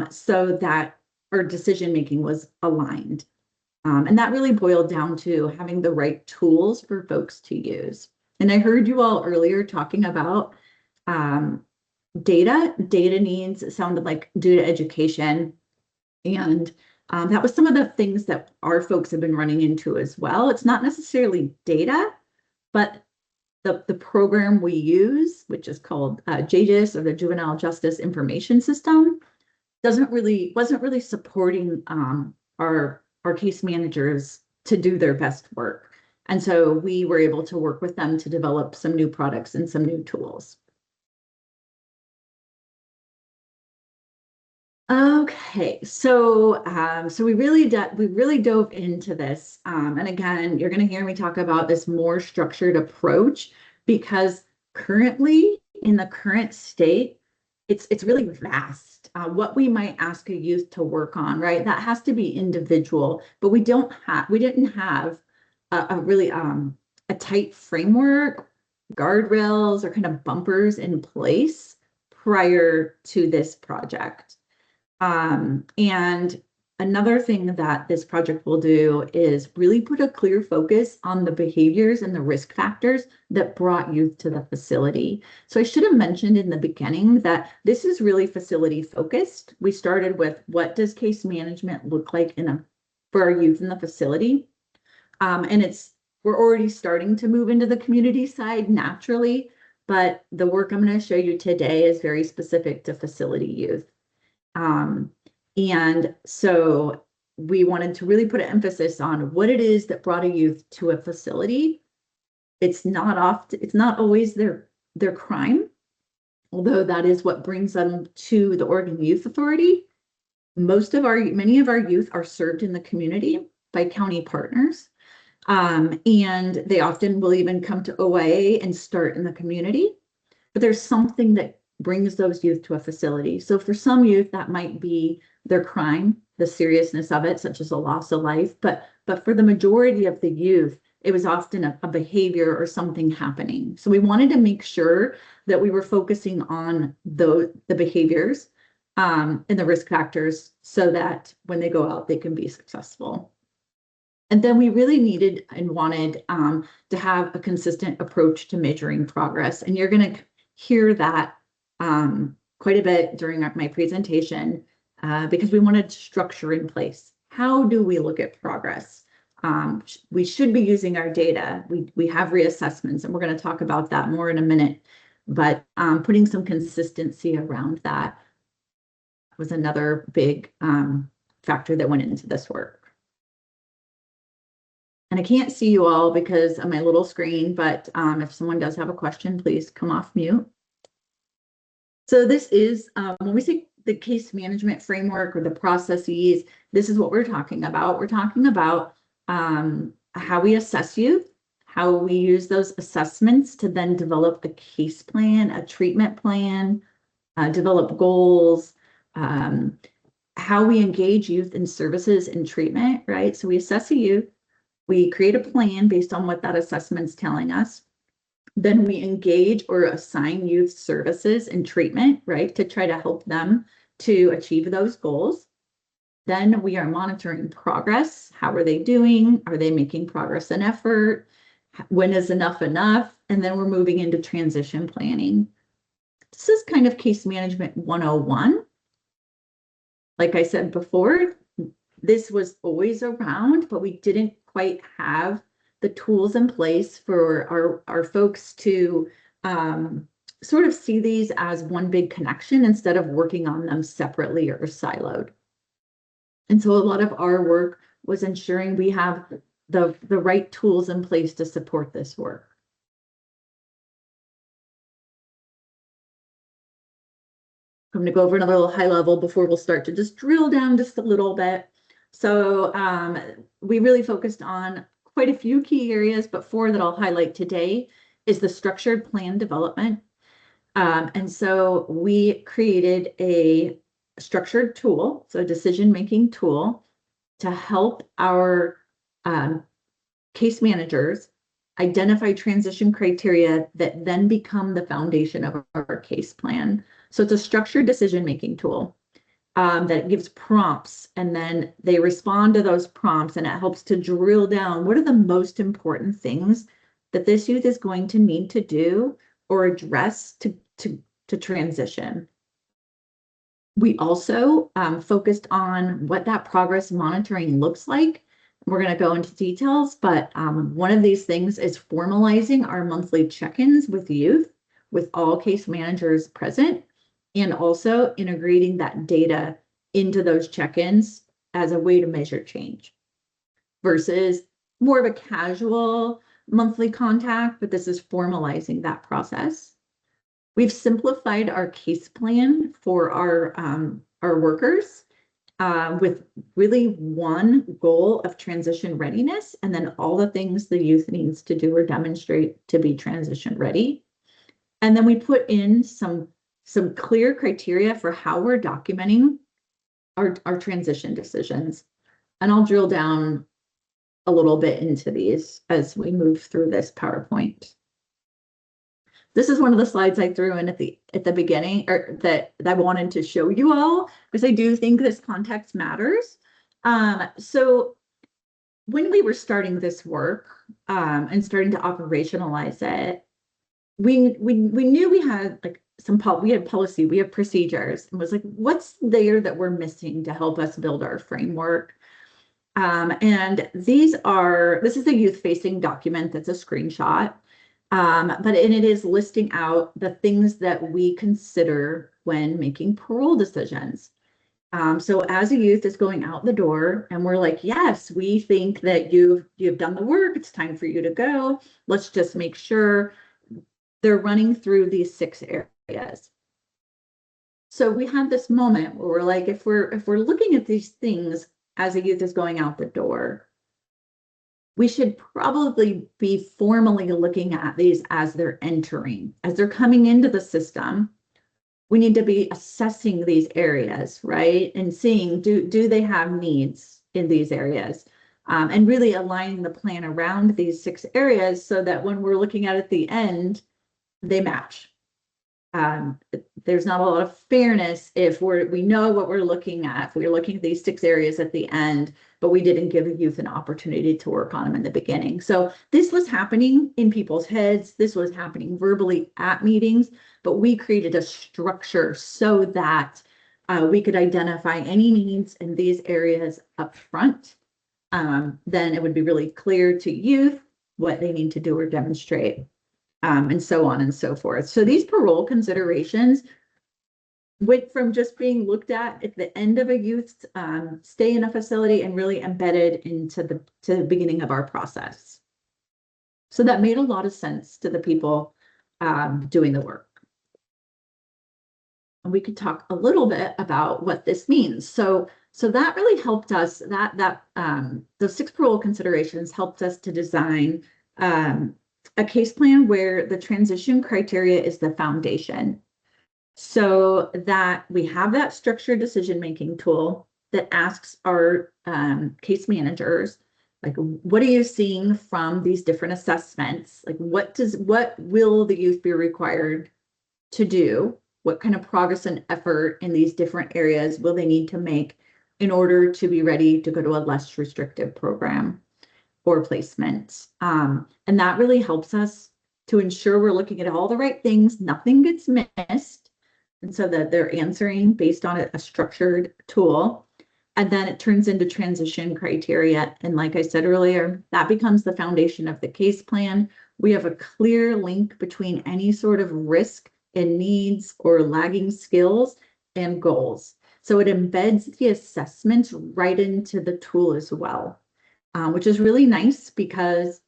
so that our decision-making was aligned. And that really boiled down to having the right tools for folks to use. And I heard you all earlier talking about data needs, sounded like due to education. And that was some of the things that our folks have been running into as well. It's not necessarily data, but the program we use, which is called JJPC, or the Juvenile Justice Information System, wasn't really supporting our case managers to do their best work. And so we were able to work with them to develop some new products and some new tools. Okay, so we really dove into this, and again, you're going to hear me talk about this more structured approach, because currently in the current state, it's really vast. What we might ask a youth to work on, right? That has to be individual, but we didn't have a really a tight framework, guardrails, or kind of bumpers in place prior to this project. And another thing that this project will do is really put a clear focus on the behaviors and the risk factors that brought youth to the facility. So I should have mentioned in the beginning that this is really facility focused. We started with, what does case management look like for our youth in the facility? And we're already starting to move into the community side naturally, but the work I'm going to show you today is very specific to facility youth. And so we wanted to really put an emphasis on what it is that brought a youth to a facility. It's not always their crime, although that is what brings them to the Oregon Youth Authority. Many of our youth are served in the community by county partners. And they often will even come to OIA and start in the community, but there's something that brings those youth to a facility. So for some youth, that might be their crime, the seriousness of it, such as a loss of life. But for the majority of the youth, it was often a behavior or something happening. So we wanted to make sure that we were focusing on the behaviors and the risk factors, so that when they go out, they can be successful. And then we really needed and wanted to have a consistent approach to measuring progress. And you're going to hear that quite a bit during my presentation, because we wanted structure in place. How do we look at progress? We should be using our data. We have reassessments, and we're going to talk about that more in a minute, but putting some consistency around that was another big factor that went into this work. And I can't see you all because of my little screen, but if someone does have a question, please come off mute. So this is, when we say the case management framework or the processes, this is what we're talking about. We're talking about how we assess youth, how we use those assessments to then develop a case plan, a treatment plan, develop goals, how we engage youth in services and treatment, right? So we assess a youth, we create a plan based on what that assessment's telling us. Then we engage or assign youth services and treatment, right, to try to help them to achieve those goals. Then we are monitoring progress. How are they doing? Are they making progress and effort? When is enough enough? And then we're moving into transition planning. This is kind of case management 101. Like I said before, this was always around, but we didn't quite have the tools in place for our folks to sort of see these as one big connection instead of working on them separately or siloed. And so a lot of our work was ensuring we have the right tools in place to support this work. I'm going to go over another little high level before we'll start to just drill down just a little bit. So we really focused on quite a few key areas, but 4 that I'll highlight today is the structured plan development. And so we created a structured tool, so a decision-making tool, to help our case managers identify transition criteria that then become the foundation of our case plan. So it's a structured decision-making tool that gives prompts, and then they respond to those prompts, and it helps to drill down what are the most important things that this youth is going to need to do or address to transition. We also focused on what that progress monitoring looks like. We're going to go into details, but one of these things is formalizing our monthly check-ins with youth, with all case managers present, and also integrating that data into those check-ins as a way to measure change versus more of a casual monthly contact, but this is formalizing that process. We've simplified our case plan for our workers with really one goal of transition readiness, and then all the things the youth needs to do or demonstrate to be transition ready. And then we put in some clear criteria for how we're documenting our transition decisions. And I'll drill down a little bit into these as we move through this PowerPoint. This is one of the slides I threw in at the beginning, or that I wanted to show you all, because I do think this context matters. So when we were starting this work and starting to operationalize it, we knew we had like we had policy, we have procedures, and was like, what's there that we're missing to help us build our framework? And this is a youth-facing document that's a screenshot. But it is listing out the things that we consider when making parole decisions. So as a youth is going out the door and we're like, yes, we think that you've done the work, it's time for you to go. Let's just make sure they're running through these 6 areas. So we had this moment where we're like, if we're looking at these things as a youth is going out the door, we should probably be formally looking at these as they're entering, as they're coming into the system. We need to be assessing these areas, right? And seeing, do they have needs in these areas? And really aligning the plan around these 6 areas so that when we're looking at the end, they match. There's not a lot of fairness if we know what we're looking at. If we're looking at these 6 areas at the end, but we didn't give the youth an opportunity to work on them in the beginning. So this was happening in people's heads. This was happening verbally at meetings, but we created a structure so that we could identify any needs in these areas up front. Then it would be really clear to youth what they need to do or demonstrate. And so on and so forth. So these parole considerations went from just being looked at the end of a youth's stay in a facility and really embedded into the beginning of our process. So that made a lot of sense to the people doing the work. And we could talk a little bit about what this means. So that really helped us, those 6 parole considerations helped us to design a case plan where the transition criteria is the foundation, so that we have that structured decision-making tool that asks our case managers, like, what are you seeing from these different assessments? Like, what will the youth be required to do? What kind of progress and effort in these different areas will they need to make in order to be ready to go to a less restrictive program or placement? And that really helps us to ensure we're looking at all the right things, nothing gets missed, and so that they're answering based on a structured tool. And then it turns into transition criteria. And like I said earlier, that becomes the foundation of the case plan. We have a clear link between any sort of risk and needs or lagging skills and goals. So it embeds the assessments right into the tool as well. Which is really nice because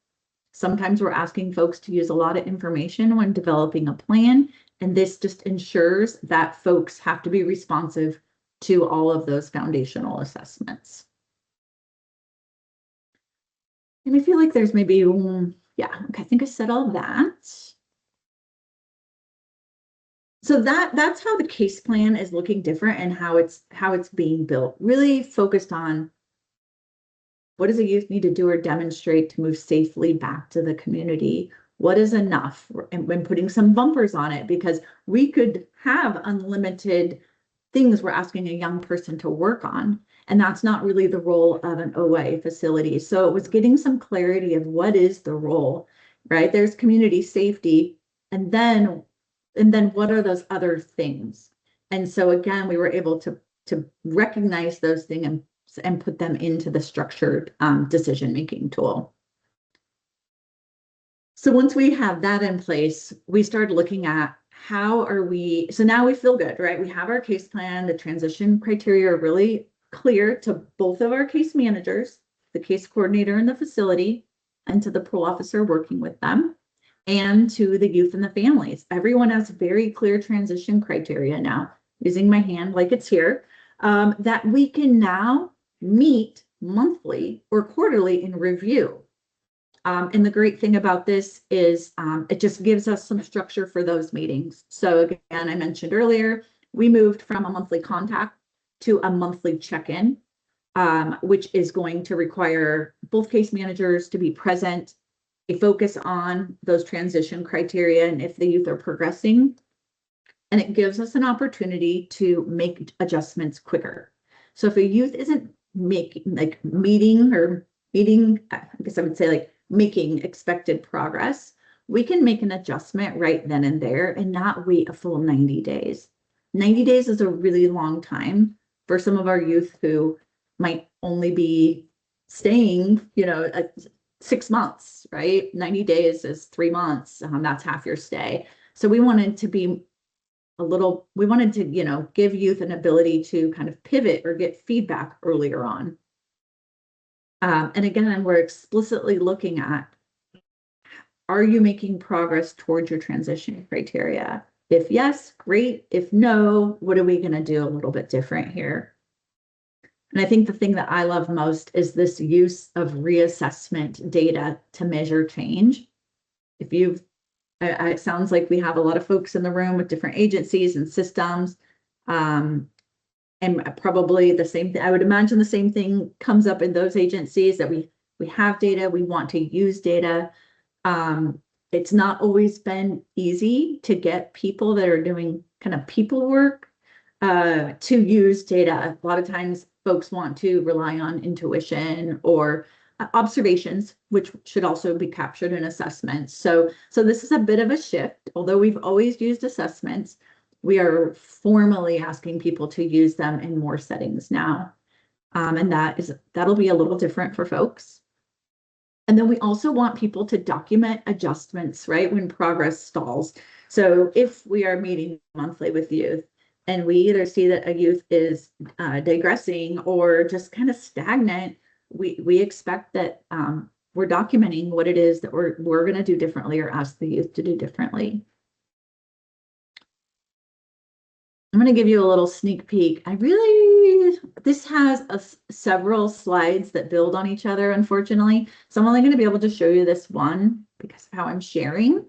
sometimes we're asking folks to use a lot of information when developing a plan, and this just ensures that folks have to be responsive to all of those foundational assessments. And I feel like there's maybe, yeah, okay, I think I said all that. So that's how the case plan is looking different and how it's being built, really focused on What does a youth need to do or demonstrate to move safely back to the community? What is enough? And when putting some bumpers on it, because we could have unlimited things we're asking a young person to work on. And that's not really the role of an OA facility. So it was getting some clarity of what is the role, right? There's community safety. And then what are those other things? And so again, we were able to recognize those things and put them into the structured decision-making tool. So once we have that in place, we started looking at how are we, so now we feel good, right? We have our case plan, the transition criteria are really clear to both of our case managers, the case coordinator in the facility, and to the parole officer working with them, and to the youth and the families. Everyone has very clear transition criteria now, using my hand like it's here, that we can now meet monthly or quarterly in review. And the great thing about this is it just gives us some structure for those meetings. So again, I mentioned earlier, we moved from a monthly contact to a monthly check-in, which is going to require both case managers to be present, a focus on those transition criteria and if the youth are progressing. And it gives us an opportunity to make adjustments quicker. So if a youth isn't meeting, I guess I would say like making expected progress, we can make an adjustment right then and there and not wait a full 90 days. 90 days is a really long time for some of our youth who might only be staying, 6 months, right? 90 days is 3 months. That's half your stay. So we wanted to be we wanted to, give youth an ability to kind of pivot or get feedback earlier on. And again, we're explicitly looking at, are you making progress towards your transition criteria? If yes, great. If no, what are we going to do a little bit different here? And I think the thing that I love most is this use of reassessment data to measure change. It sounds like we have a lot of folks in the room with different agencies and systems. And probably the same thing, I would imagine the same thing comes up in those agencies, that we have data, we want to use data. It's not always been easy to get people that are doing kind of people work to use data. A lot of times folks want to rely on intuition or observations, which should also be captured in assessments. So this is a bit of a shift. Although we've always used assessments, we are formally asking people to use them in more settings now. And that'll be a little different for folks. And then we also want people to document adjustments, right, when progress stalls. So if we are meeting monthly with youth and we either see that a youth is digressing or just kind of stagnant, we expect that we're documenting what it is that we're going to do differently or ask the youth to do differently. I'm going to give you a little sneak peek. This has several slides that build on each other, unfortunately. So I'm only going to be able to show you this one because of how I'm sharing.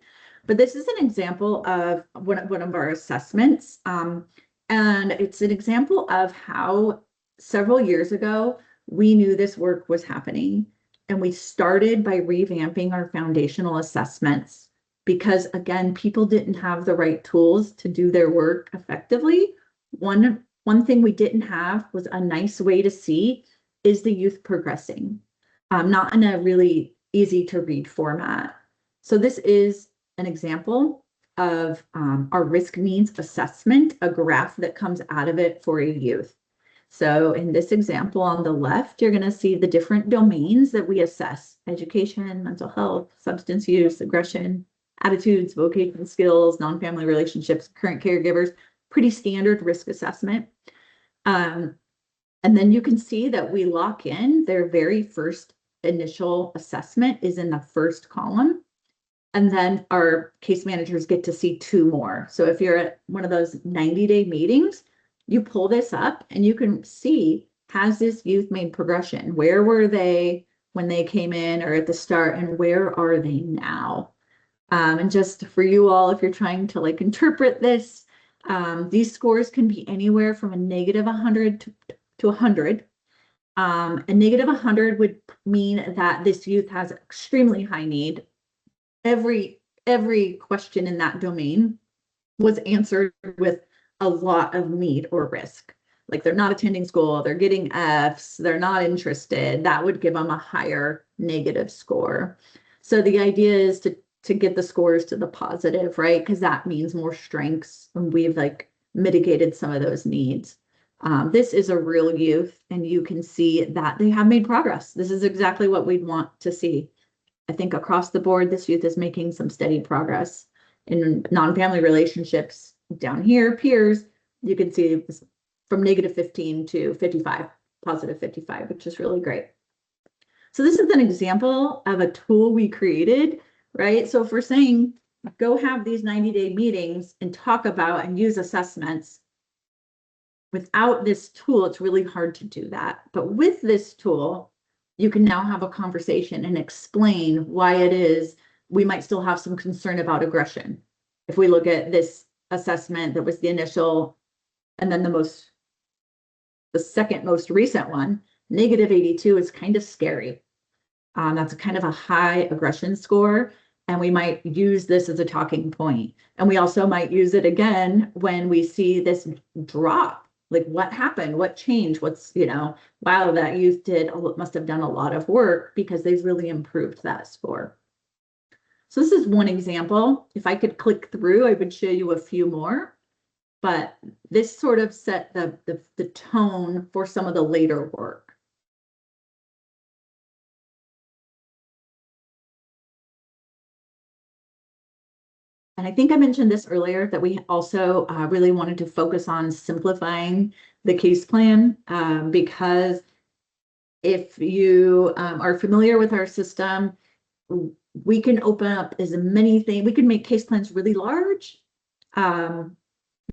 But this is an example of one of our assessments. And it's an example of how several years ago, we knew this work was happening. And we started by revamping our foundational assessments. Because again, people didn't have the right tools to do their work effectively. One thing we didn't have was a nice way to see, is the youth progressing? Not in a really easy to read format. So this is an example of our risk needs assessment, a graph that comes out of it for a youth. So in this example on the left, you're going to see the different domains that we assess: education, mental health, substance use, aggression, attitudes, vocational skills, non-family relationships, current caregivers. Pretty standard risk assessment. And then you can see that we lock in their very first initial assessment is in the first column. And then our case managers get to see 2 more. So if you're at one of those 90-day meetings, you pull this up and you can see, has this youth made progression? Where were they when they came in or at the start, and where are they now? And just for you all, if you're trying to interpret this, these scores can be anywhere from a -100 to 100. A -100 would mean that this youth has extremely high need. Every question in that domain was answered with a lot of need or risk. Like they're not attending school, they're getting Fs, they're not interested. That would give them a higher negative score. So the idea is to get the scores to the positive, right? Because that means more strengths, and we've like mitigated some of those needs. This is a real youth, and you can see that they have made progress. This is exactly what we'd want to see. I think across the board, this youth is making some steady progress in non-family relationships. Down here, peers, you can see from -15 to 55, positive 55, which is really great. So this is an example of a tool we created, right? So if we're saying, go have these 90-day meetings and talk about and use assessments, without this tool, it's really hard to do that. But with this tool, you can now have a conversation and explain why it is we might still have some concern about aggression. If we look at this assessment that was the initial, and then the second most recent one, -82 is kind of scary. That's kind of a high aggression score, and we might use this as a talking point. And we also might use it again when we see this drop. Like what happened? What changed? What's, wow, that youth must have done a lot of work because they've really improved that score. So this is one example. If I could click through, I would show you a few more, but this sort of set the tone for some of the later work. And I think I mentioned this earlier, that we also really wanted to focus on simplifying the case plan, because if you are familiar with our system, we can open up as many things. We can make case plans really large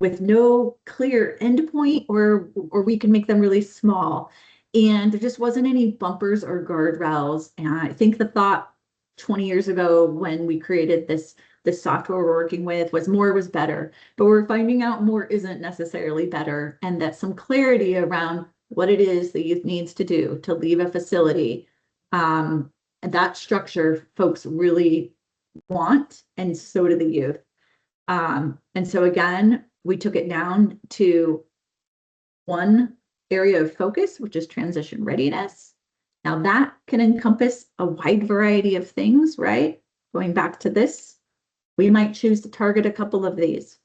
with no clear endpoint, or we can make them really small. And there just wasn't any bumpers or guardrails. And I think the thought 20 years ago when we created this software we're working with was more was better, but we're finding out more isn't necessarily better, and that some clarity around what it is the youth needs to do to leave a facility, and that structure folks really want, and so do the youth. And so again, we took it down to one area of focus, which is transition readiness. Now that can encompass a wide variety of things, right? Going back to this, we might choose to target a couple of these.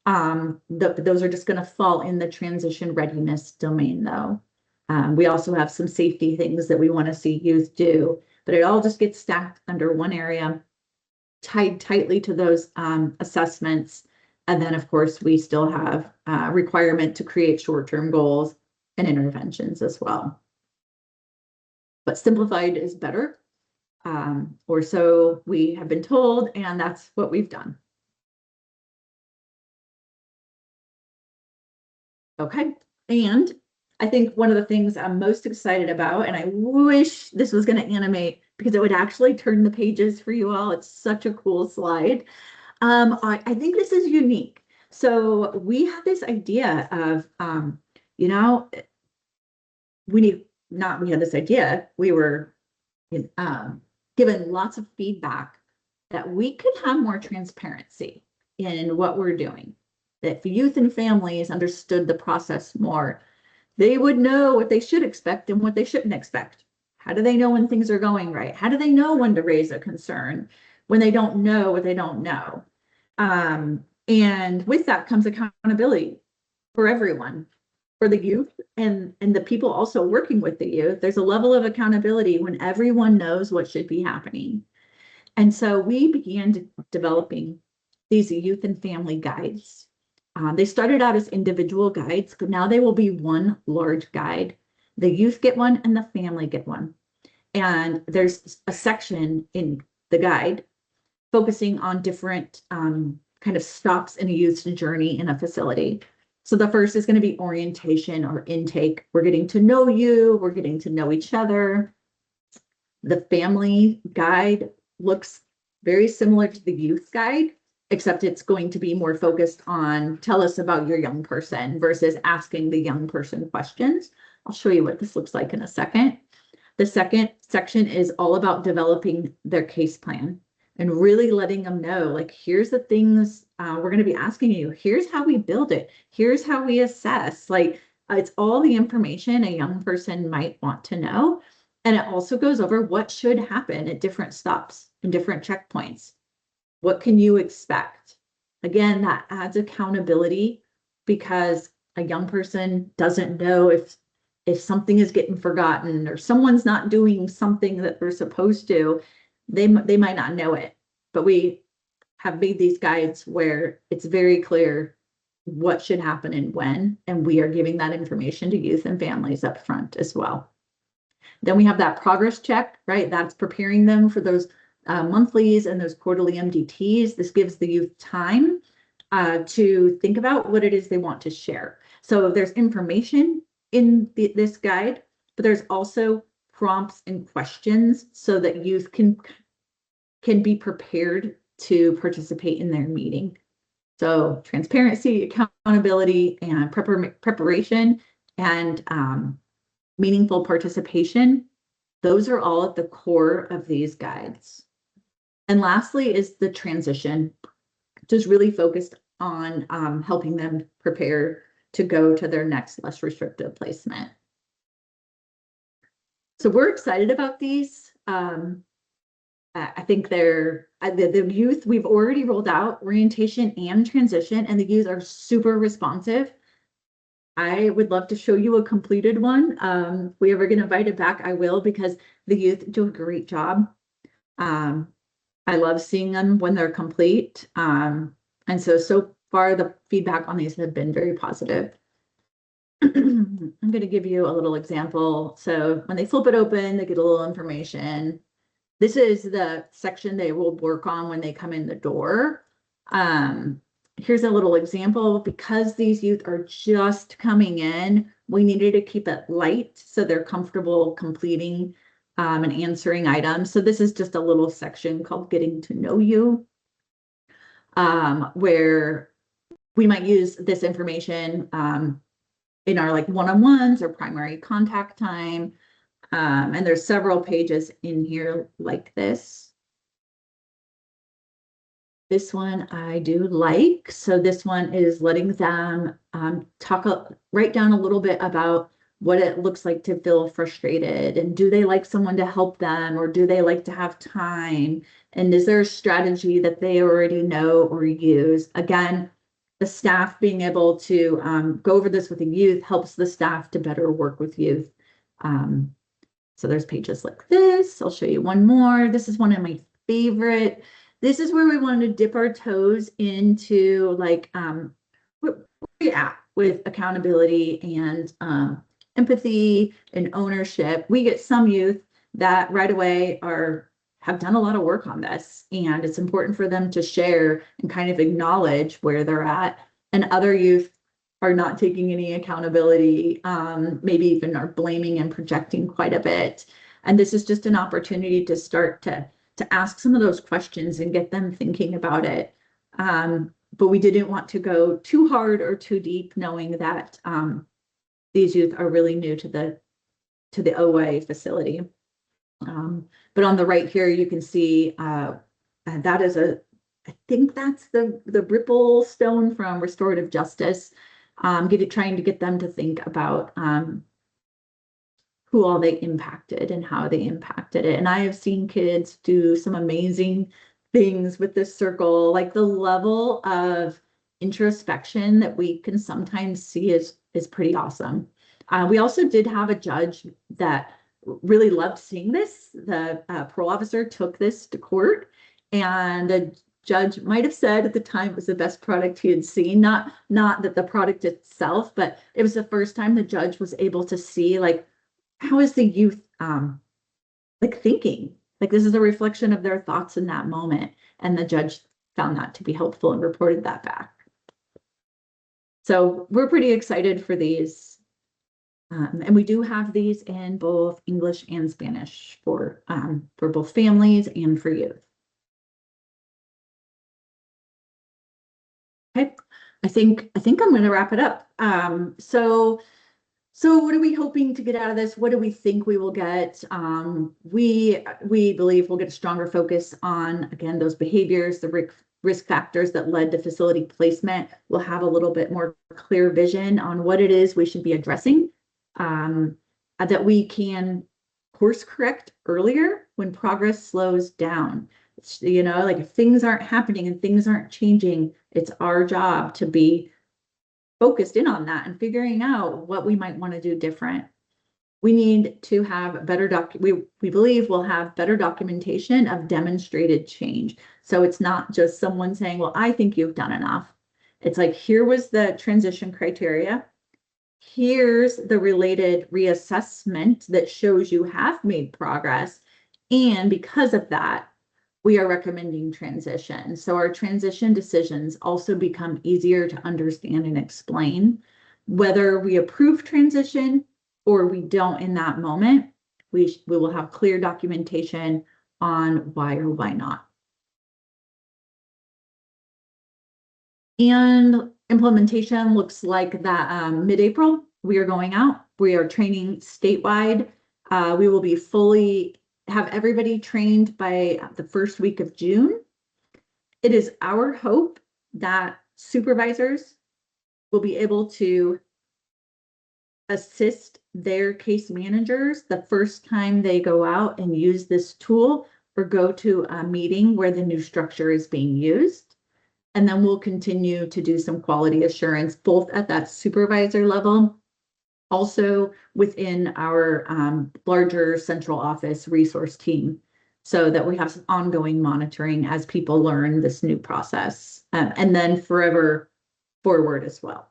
Those are just going to fall in the transition readiness domain, though. We also have some safety things that we want to see youth do, but it all just gets stacked under one area, tied tightly to those assessments. And then, of course, we still have a requirement to create short-term goals and interventions as well. But simplified is better. Or so we have been told, and that's what we've done. Okay, and I think one of the things I'm most excited about, and I wish this was going to animate because it would actually turn the pages for you all. It's such a cool slide. I think this is unique. So we had this idea of, we had this idea, we were given lots of feedback that we could have more transparency in what we're doing. That if youth and families understood the process more, they would know what they should expect and what they shouldn't expect. How do they know when things are going right? How do they know when to raise a concern when they don't know what they don't know? And with that comes accountability for everyone, for the youth and the people also working with the youth. There's a level of accountability when everyone knows what should be happening. And so we began developing these youth and family guides. They started out as individual guides, but now they will be one large guide. The youth get one and the family get one. And there's a section in the guide focusing on different kind of stops in a youth's journey in a facility. So the first is going to be orientation or intake. We're getting to know you. We're getting to know each other. The family guide looks very similar to the youth guide, except it's going to be more focused on tell us about your young person versus asking the young person questions I'll show you what this looks like in a second. The second section is all about developing their case plan and really letting them know, like, here's the things we're going to be asking you. Here's how we build it. Here's how we assess. Like, it's all the information a young person might want to know. And it also goes over what should happen at different stops and different checkpoints. What can you expect? Again, that adds accountability, because a young person doesn't know if something is getting forgotten or someone's not doing something that they're supposed to. They might not know it, but we have made these guides where it's very clear what should happen and when, and we are giving that information to youth and families up front as well. Then we have that progress check, right? That's preparing them for those monthlies and those quarterly MDTs. This gives the youth time to think about what it is they want to share. So there's information in this guide, but there's also prompts and questions so that youth can be prepared to participate in their meeting. So transparency, accountability, and preparation, and meaningful participation. Those are all at the core of these guides. And lastly is the transition, just really focused on helping them prepare to go to their next less restrictive placement. So we're excited about these. I think they're the youth, we've already rolled out orientation and transition, and the youth are super responsive. I would love to show you a completed one. If we ever get invited back, I will, because the youth do a great job. I love seeing them when they're complete. And so far the feedback on these have been very positive. I'm going to give you a little example. So when they flip it open, they get a little information. This is the section they will work on when they come in the door. Here's a little example. Because these youth are just coming in, we needed to keep it light so they're comfortable completing and answering items. So this is just a little section called Getting to Know You, where we might use this information in our like one-on-ones or primary contact time. And there's several pages in here like this. This one I do like. So this one is letting them write down a little bit about what it looks like to feel frustrated, and do they like someone to help them, or do they like to have time? And is there a strategy that they already know or use? Again, the staff being able to go over this with the youth helps the staff to better work with youth. So there's pages like this. I'll show you one more. This is one of my favorite. This is where we want to dip our toes into, like, where we at with accountability and empathy and ownership. We get some youth that right away have done a lot of work on this, and it's important for them to share and kind of acknowledge where they're at. And other youth are not taking any accountability, maybe even are blaming and projecting quite a bit. And this is just an opportunity to start to ask some of those questions and get them thinking about it. But we didn't want to go too hard or too deep, knowing that these youth are really new to the OA facility. But on the right here, you can see that is I think that's the ripple stone from restorative justice. Trying to get them to think about who all they impacted and how they impacted it. And I have seen kids do some amazing things with this circle, like the level of introspection that we can sometimes see is pretty awesome. We also did have a judge that really loved seeing this. The parole officer took this to court, and the judge might have said at the time it was the best product he had seen. Not that the product itself, but it was the first time the judge was able to see, like, how is the youth like thinking? Like, this is a reflection of their thoughts in that moment. And the judge found that to be helpful and reported that back. So we're pretty excited for these. And we do have these in both English and Spanish for both families and for youth. Okay, I think I'm going to wrap it up. So So what are we hoping to get out of this? What do we think we will get? We believe we'll get a stronger focus on, again, those behaviors, the risk factors that led to facility placement. We'll have a little bit more clear vision on what it is we should be addressing, that we can course correct earlier when progress slows down. You know, like if things aren't happening and things aren't changing, it's our job to be focused in on that and figuring out what we might want to do different. We need to have better we believe we'll have better documentation of demonstrated change. So it's not just someone saying, well, I think you've done enough. It's like, here was the transition criteria. Here's the related reassessment that shows you have made progress. And because of that, we are recommending transition. So our transition decisions also become easier to understand and explain. Whether we approve transition or we don't in that moment, we will have clear documentation on why or why not. And implementation looks like that mid-April, we are going out. We are training statewide. We will be have everybody trained by the first week of June. It is our hope that supervisors will be able to assist their case managers the first time they go out and use this tool or go to a meeting where the new structure is being used. And then we'll continue to do some quality assurance, both at that supervisor level, also within our larger central office resource team, so that we have some ongoing monitoring as people learn this new process, and then forever forward as well.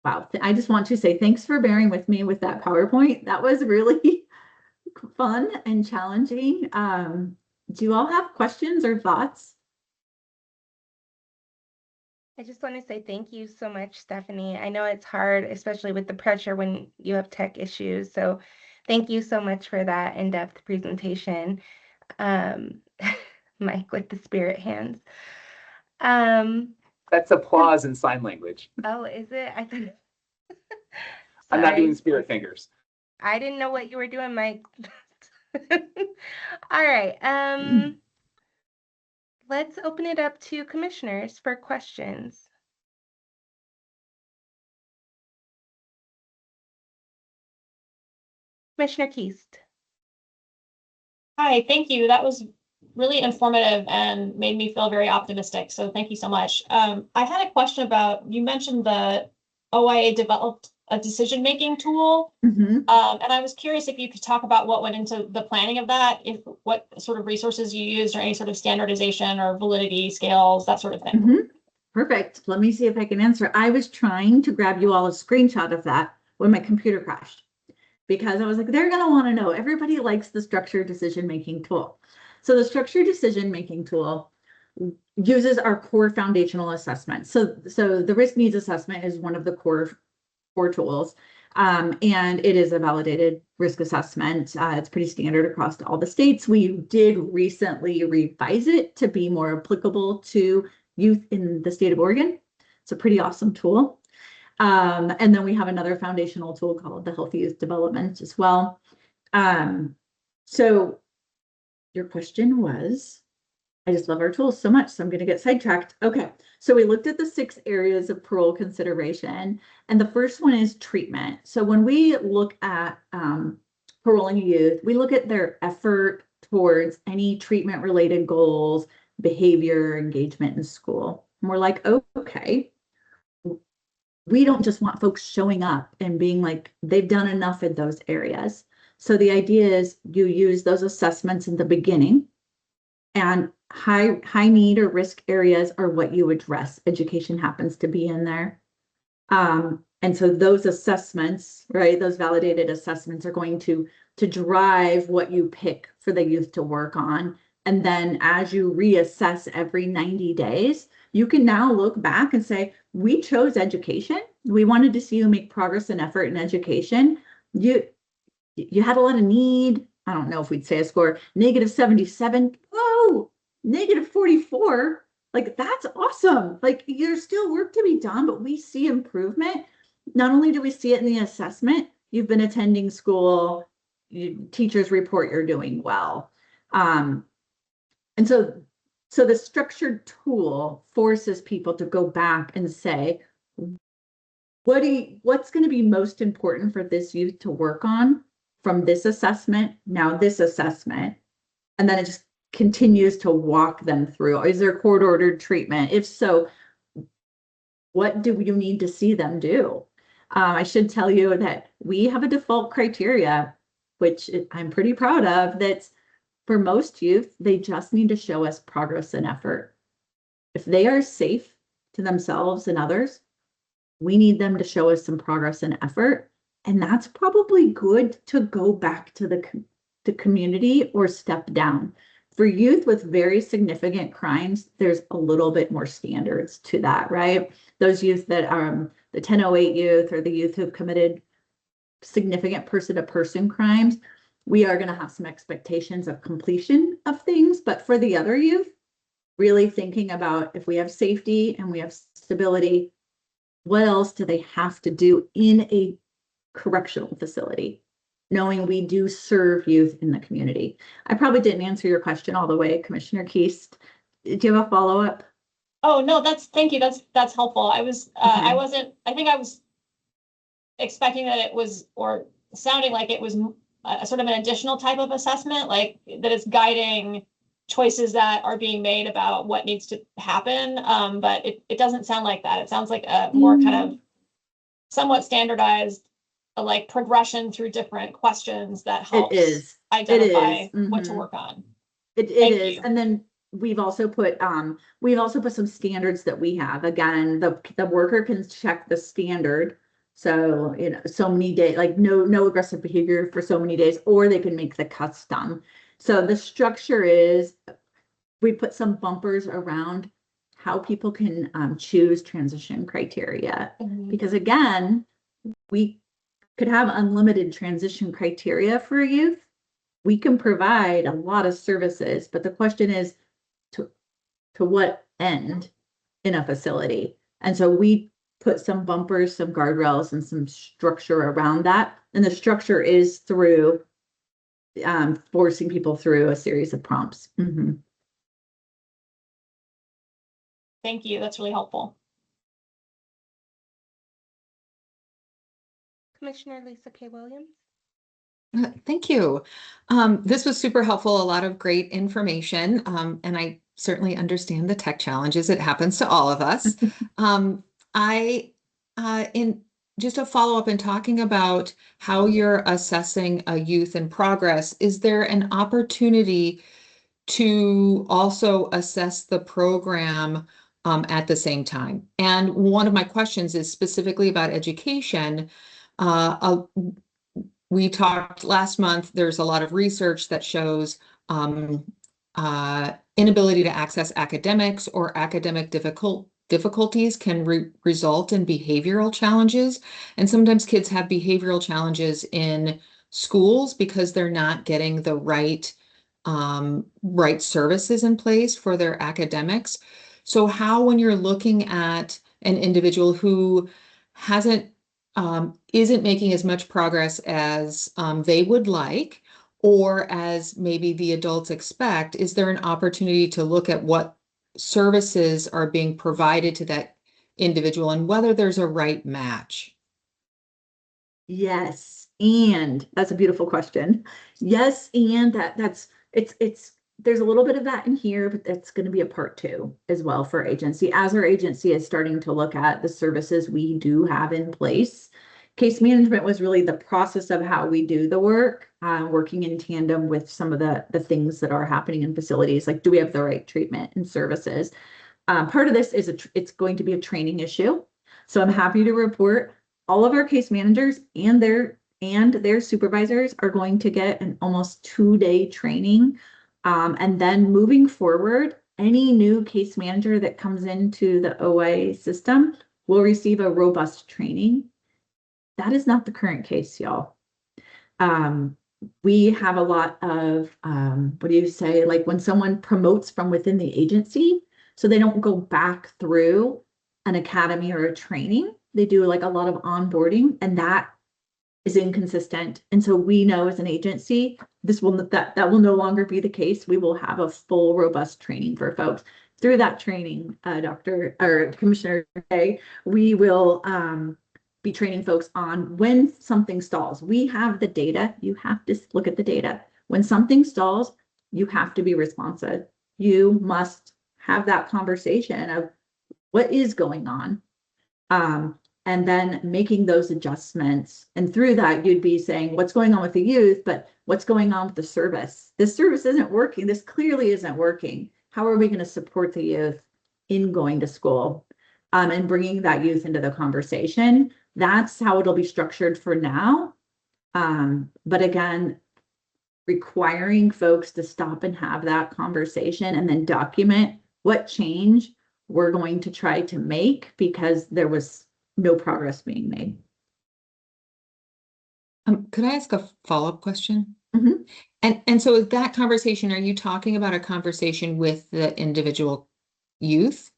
Wow, I just want to say thanks for bearing with me with that PowerPoint. That was really fun and challenging. Do you all have questions or thoughts? I just want to say thank you so much, Stephanie. I know it's hard, especially with the pressure when you have tech issues. So thank you so much for that in-depth presentation. Mike with the spirit hands. That's applause in sign language. Oh, is it? I think. I'm not doing spirit fingers. I didn't know what you were doing, Mike. All right. Let's open it up to commissioners for questions. Commissioner Keast. Hi, thank you. That was really informative and made me feel very optimistic. So thank you so much. I had a question about, you mentioned the OIA developed a decision-making tool. Mm-hmm. And I was curious if you could talk about what went into the planning of that, what sort of resources you used, or any sort of standardization or validity scales, that sort of thing. Mm-hmm. Perfect. Let me see if I can answer. I was trying to grab you all a screenshot of that when my computer crashed, because I was like, they're going to want to know. Everybody likes the structured decision-making tool. So the structured decision-making tool uses our core foundational assessment. So the risk needs assessment is one of the core tools. And it is a validated risk assessment. It's pretty standard across all the states. We did recently revise it to be more applicable to youth in the state of Oregon. It's a pretty awesome tool. And then we have another foundational tool called the Healthy Youth Development as well. So your question was, I just love our tools so much, so I'm going to get sidetracked. Okay, so we looked at the 6 areas of parole consideration, and the first one is treatment. So when we look at paroling youth, we look at their effort towards any treatment-related goals, behavior, engagement in school. And we're like, oh, okay, we don't just want folks showing up and being like, they've done enough in those areas. So the idea is you use those assessments in the beginning, and high need or risk areas are what you address. Education happens to be in there. And so those assessments, right, those validated assessments are going to drive what you pick for the youth to work on. And then as you reassess every 90 days, you can now look back and say, we chose education. We wanted to see you make progress and effort in education. You had a lot of need. I don't know if we'd say a score, -77. Whoa, -44. Like, that's awesome. Like, there's still work to be done, but we see improvement. not only do we see it in the assessment, you've been attending school, teachers report you're doing well. And so the structured tool forces people to go back and say, what's going to be most important for this youth to work on from this assessment, now this assessment, and then it just continues to walk them through. Is there court-ordered treatment? If so, what do you need to see them do? I should tell you that we have a default criteria, which I'm pretty proud of, that's for most youth, they just need to show us progress and effort. If they are safe to themselves and others, we need them to show us some progress and effort. And that's probably good to go back to the community or step down. For youth with very significant crimes, there's a little bit more standards to that, right? Those youth that are the 1008 youth or the youth who've committed significant person-to-person crimes, we are going to have some expectations of completion of things. But for the other youth, really thinking about if we have safety and we have stability, what else do they have to do in a correctional facility, knowing we do serve youth in the community? I probably didn't answer your question all the way, Commissioner Keast. Do you have a follow-up? Oh, no, thank you. That's helpful. I think I was expecting that it was, or sounding like it was a sort of an additional type of assessment, like that it's guiding choices that are being made about what needs to happen. But it doesn't sound like that. It sounds like a more kind of somewhat standardized, like progression through different questions that helps identify what to work on. It is. And then we've also put some standards that we have. Again, the worker can check the standard. So, so many days, like no aggressive behavior for so many days, or they can make the custom. So the structure is, we put some bumpers around how people can choose transition criteria. Because again, we could have unlimited transition criteria for youth. We can provide a lot of services, but the question is to what end in a facility? And so we put some bumpers, some guardrails, and some structure around that. And the structure is through forcing people through a series of prompts. Thank you. That's really helpful. Commissioner Lisa K. Williams. Thank you. This was super helpful. A lot of great information. And I certainly understand the tech challenges. It happens to all of us. In just a follow-up in talking about how you're assessing a youth in progress, is there an opportunity to also assess the program at the same time? And one of my questions is specifically about education. We talked last month, there's a lot of research that shows inability to access academics or academic difficulties can result in behavioral challenges. And sometimes kids have behavioral challenges in schools because they're not getting the right services in place for their academics. So how, when you're looking at an individual who isn't making as much progress as they would like, or as maybe the adults expect, is there an opportunity to look at what services are being provided to that individual and whether there's a right match? Yes, and that's a beautiful question. Yes, and there's a little bit of that in here, but that's going to be a part 2 as well for agency. As our agency is starting to look at the services we do have in place, case management was really the process of how we do the work, working in tandem with some of the things that are happening in facilities, like do we have the right treatment and services? Part of this is it's going to be a training issue. So I'm happy to report all of our case managers and their supervisors are going to get an almost 2-day training. And then moving forward, any new case manager that comes into the OIA system will receive a robust training. That is not the current case, y'all. We have a lot of, like when someone promotes from within the agency, so they don't go back through an academy or a training. They do like a lot of onboarding, and that is inconsistent. And so we know as an agency, that will no longer be the case. We will have a full, robust training for folks. Through that training, Commissioner Day, we will be training folks on when something stalls. We have the data. You have to look at the data. When something stalls, you have to be responsive. You must have that conversation of what is going on. And then making those adjustments. And through that, you'd be saying, what's going on with the youth, but what's going on with the service? This service isn't working. This clearly isn't working. How are we going to support the youth in going to school? And bringing that youth into the conversation. That's how it'll be structured for now. But again, requiring folks to stop and have that conversation and then document what change we're going to try to make because there was no progress being made. Could I ask a follow-up question? Mm-hmm. And so with that conversation, are you talking about a conversation with the individual youth?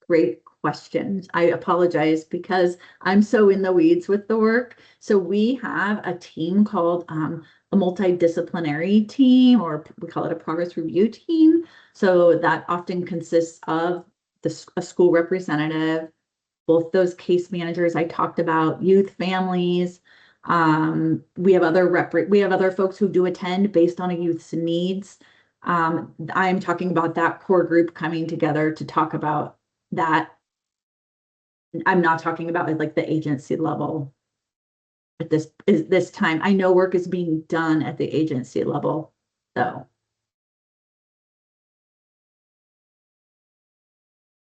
Great questions. I apologize because I'm so in the weeds with the work. So we have a team called a multidisciplinary team, or we call it a progress review team. So that often consists of a school representative, both those case managers I talked about, youth, families. We have other folks who do attend based on a youth's needs. I'm talking about that core group coming together to talk about that. I'm not talking about like the agency level at this time. I know work is being done at the agency level, though.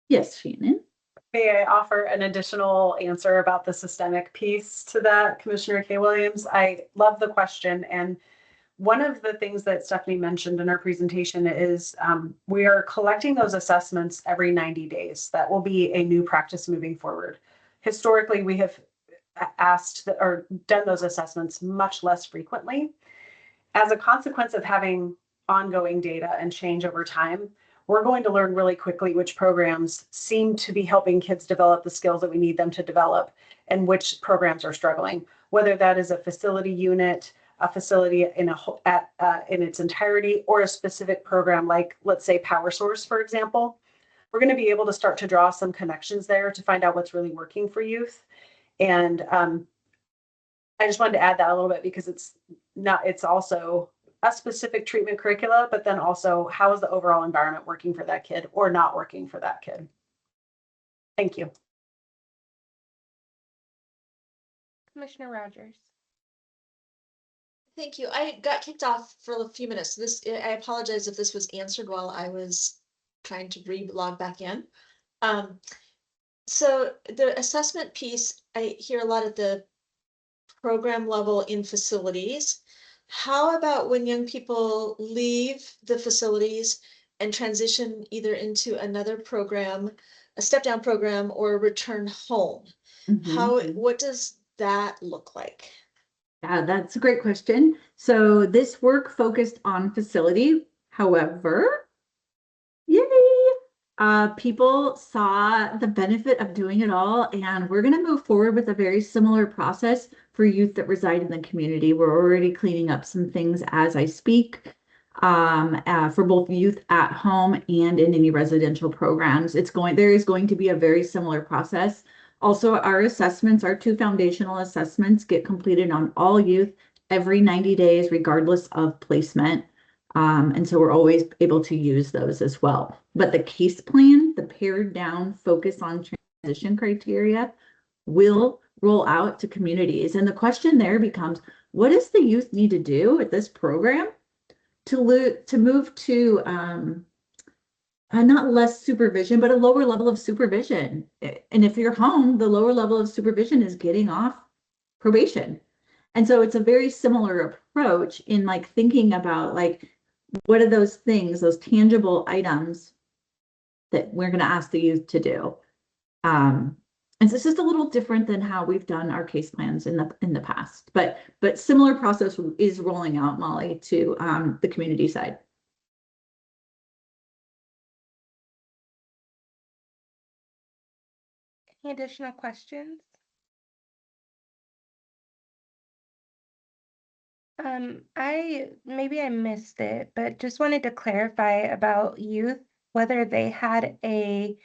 Yes, Shannon. May I offer an additional answer about the systemic piece to that, Commissioner K. Williams? I love the question. And one of the things that Stephanie mentioned in our presentation is we are collecting those assessments every 90 days. That will be a new practice moving forward. Historically, we have asked or done those assessments much less frequently. As a consequence of having ongoing data and change over time, we're going to learn really quickly which programs seem to be helping kids develop the skills that we need them to develop and which programs are struggling, whether that is a facility unit, a facility in its entirety, or a specific program like, let's say, Power Source, for example. We're going to be able to start to draw some connections there to find out what's really working for youth. And I just wanted to add that a little bit because it's also a specific treatment curricula, but then also how is the overall environment working for that kid or not working for that kid? Thank you. Commissioner Rogers. Thank you. I got kicked off for a few minutes. I apologize if this was answered while I was trying to re-log back in. So the assessment piece, I hear a lot at the program level in facilities. How about when young people leave the facilities and transition either into another program, a step-down program, or return home? Mm-hmm. What does that look like? Yeah, that's a great question. So this work focused on facility. However, yay! People saw the benefit of doing it all, and we're going to move forward with a very similar process for youth that reside in the community. We're already cleaning up some things as I speak for both youth at home and in any residential programs. There is going to be a very similar process. Also, our assessments, our 2 foundational assessments, get completed on all youth every 90 days, regardless of placement. And so we're always able to use those as well. But the case plan, the pared down focus on transition criteria, will roll out to communities. And the question there becomes, what does the youth need to do at this program to move to not less supervision, but a lower level of supervision? And if you're home, the lower level of supervision is getting off probation. And so it's a very similar approach in like thinking about like, what are those things, those tangible items that we're going to ask the youth to do? And so it's just a little different than how we've done our case plans in the past, but similar process is rolling out, Molly, to the community side. Any additional questions? Maybe I missed it, but just wanted to clarify about youth, whether they had a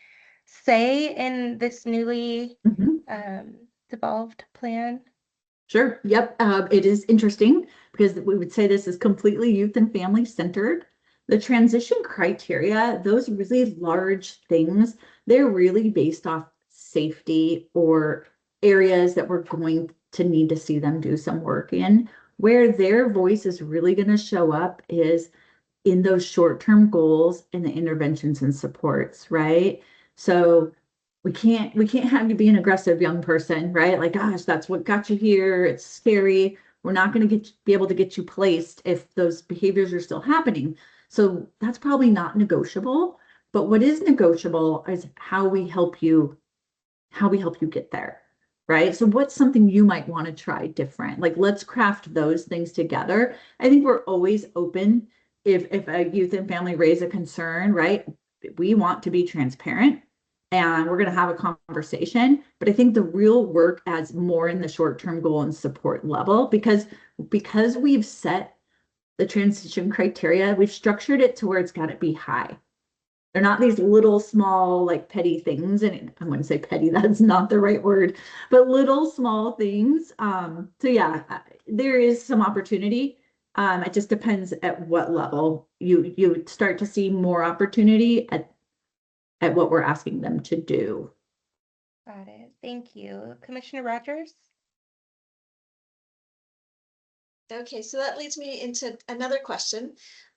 say in this newly devolved plan. Sure. Yep. It is interesting because we would say this is completely youth and family centered. The transition criteria, those really large things, they're really based off safety or areas that we're going to need to see them do some work in. Where their voice is really going to show up is in those short-term goals and the interventions and supports, right? So we can't have you be an aggressive young person, right? Like, gosh, that's what got you here. It's scary. We're not going to be able to get you placed if those behaviors are still happening. So that's probably not negotiable. But what is negotiable is how we help you get there, right? So what's something you might want to try different? Like, let's craft those things together. I think we're always open if a youth and family raise a concern, right? We want to be transparent and we're going to have a conversation. But I think the real work adds more in the short-term goal and support level because we've set the transition criteria, we've structured it to where it's got to be high. They're not these little small like petty things, and I'm going to say petty, that's not the right word, but little small things. So yeah, there is some opportunity. It just depends at what level you start to see more opportunity at what we're asking them to do. Got it. Thank you. Commissioner Rogers? Okay, so that leads me into another question.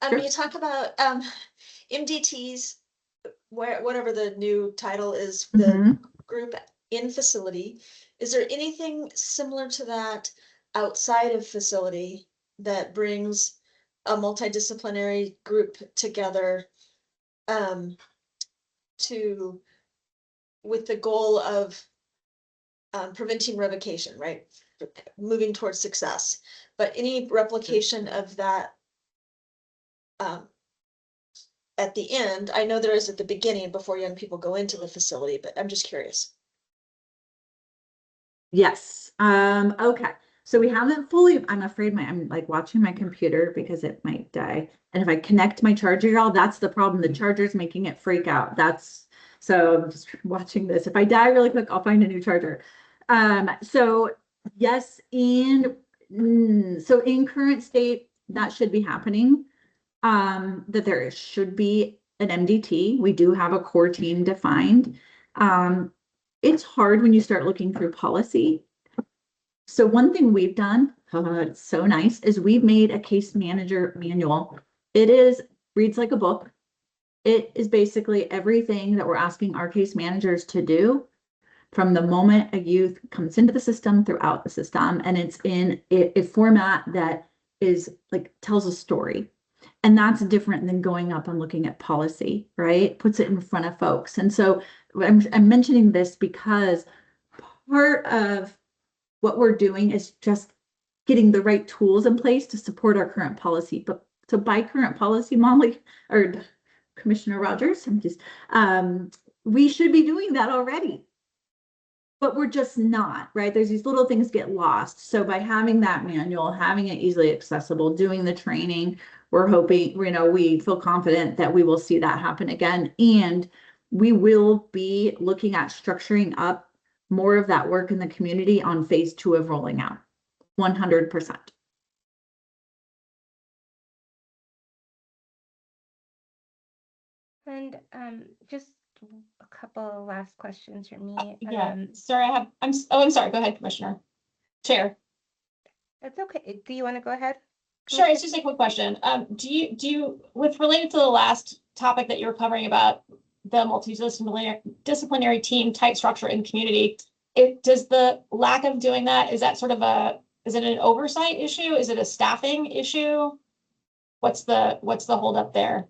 Sure. You talk about MDTs, whatever the new title is, the group in facility. Is there anything similar to that outside of facility that brings a multidisciplinary group together with the goal of preventing revocation, right? Moving towards success, but any replication of that at the end? I know there is at the beginning before young people go into the facility, but I'm just curious. Yes. Okay. So we haven't fully, I'm afraid I'm like watching my computer because it might die. And if I connect my charger, y'all, that's the problem. The charger's making it freak out. So I'm just watching this. If I die really quick, I'll find a new charger. So yes, so in current state, that should be happening. That there should be an MDT. We do have a core team defined. It's hard when you start looking through policy. So one thing we've done, it's so nice, is we've made a case manager manual. It reads like a book. It is basically everything that we're asking our case managers to do from the moment a youth comes into the system throughout the system. And it's in a format that is like tells a story. And that's different than going up and looking at policy, right? Puts it in front of folks. And so I'm mentioning this because part of what we're doing is just getting the right tools in place to support our current policy. But so by current policy, Molly or Commissioner Rogers, we should be doing that already. But we're just not, right? There's these little things get lost. So by having that manual, having it easily accessible, doing the training, we're hoping, we feel confident that we will see that happen again. And we will be looking at structuring up more of that work in the community on phase 2 of rolling out 100%. And just a couple last questions from me. Sorry, I'm sorry. Go ahead, Commissioner. Chair. That's okay. Do you want to go ahead? Sure, it's just a quick question. Do you related to the last topic that you were covering about the multidisciplinary team type structure in the community, does the lack of doing that, is that sort of is it an oversight issue? Is it a staffing issue? What's the holdup there?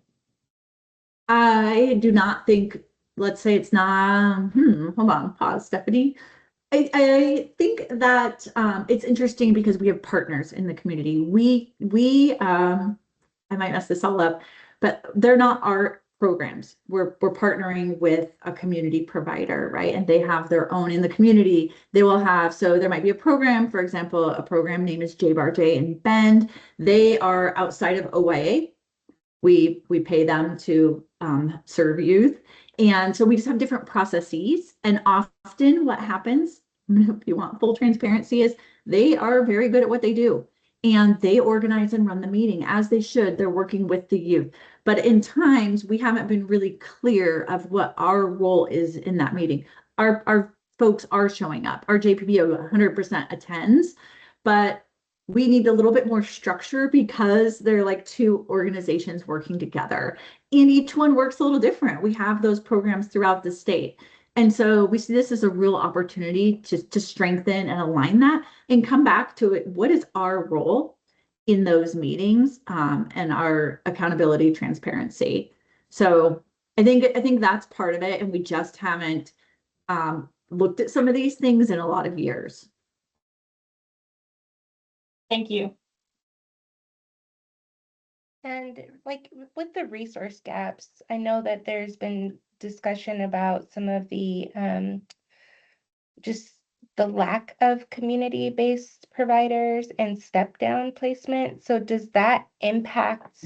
I do not think, let's say it's not, hold on, pause, Stephanie. I think that it's interesting because we have partners in the community. I might mess this all up, but they're not our programs. We're partnering with a community provider, right? And they have their own in the community. They will have, so there might be a program, for example, a program name is JJPC in Bend. They are outside of OYA. We pay them to serve youth. And so we just have different processes. And often what happens, if you want full transparency, is they are very good at what they do. And they organize and run the meeting as they should. They're working with the youth. But in times, we haven't been really clear of what our role is in that meeting. Our folks are showing up. Our JPBO 100% attends, but we need a little bit more structure because they're like two organizations working together. And each one works a little different. We have those programs throughout the state. And so we see this as a real opportunity to strengthen and align that and come back to it. What is our role in those meetings and our accountability, transparency? So I think that's part of it. And we just haven't looked at some of these things in a lot of years. Thank you. And like with the resource gaps, I know that there's been discussion about some of the just the lack of community-based providers and step down placement. So does that impact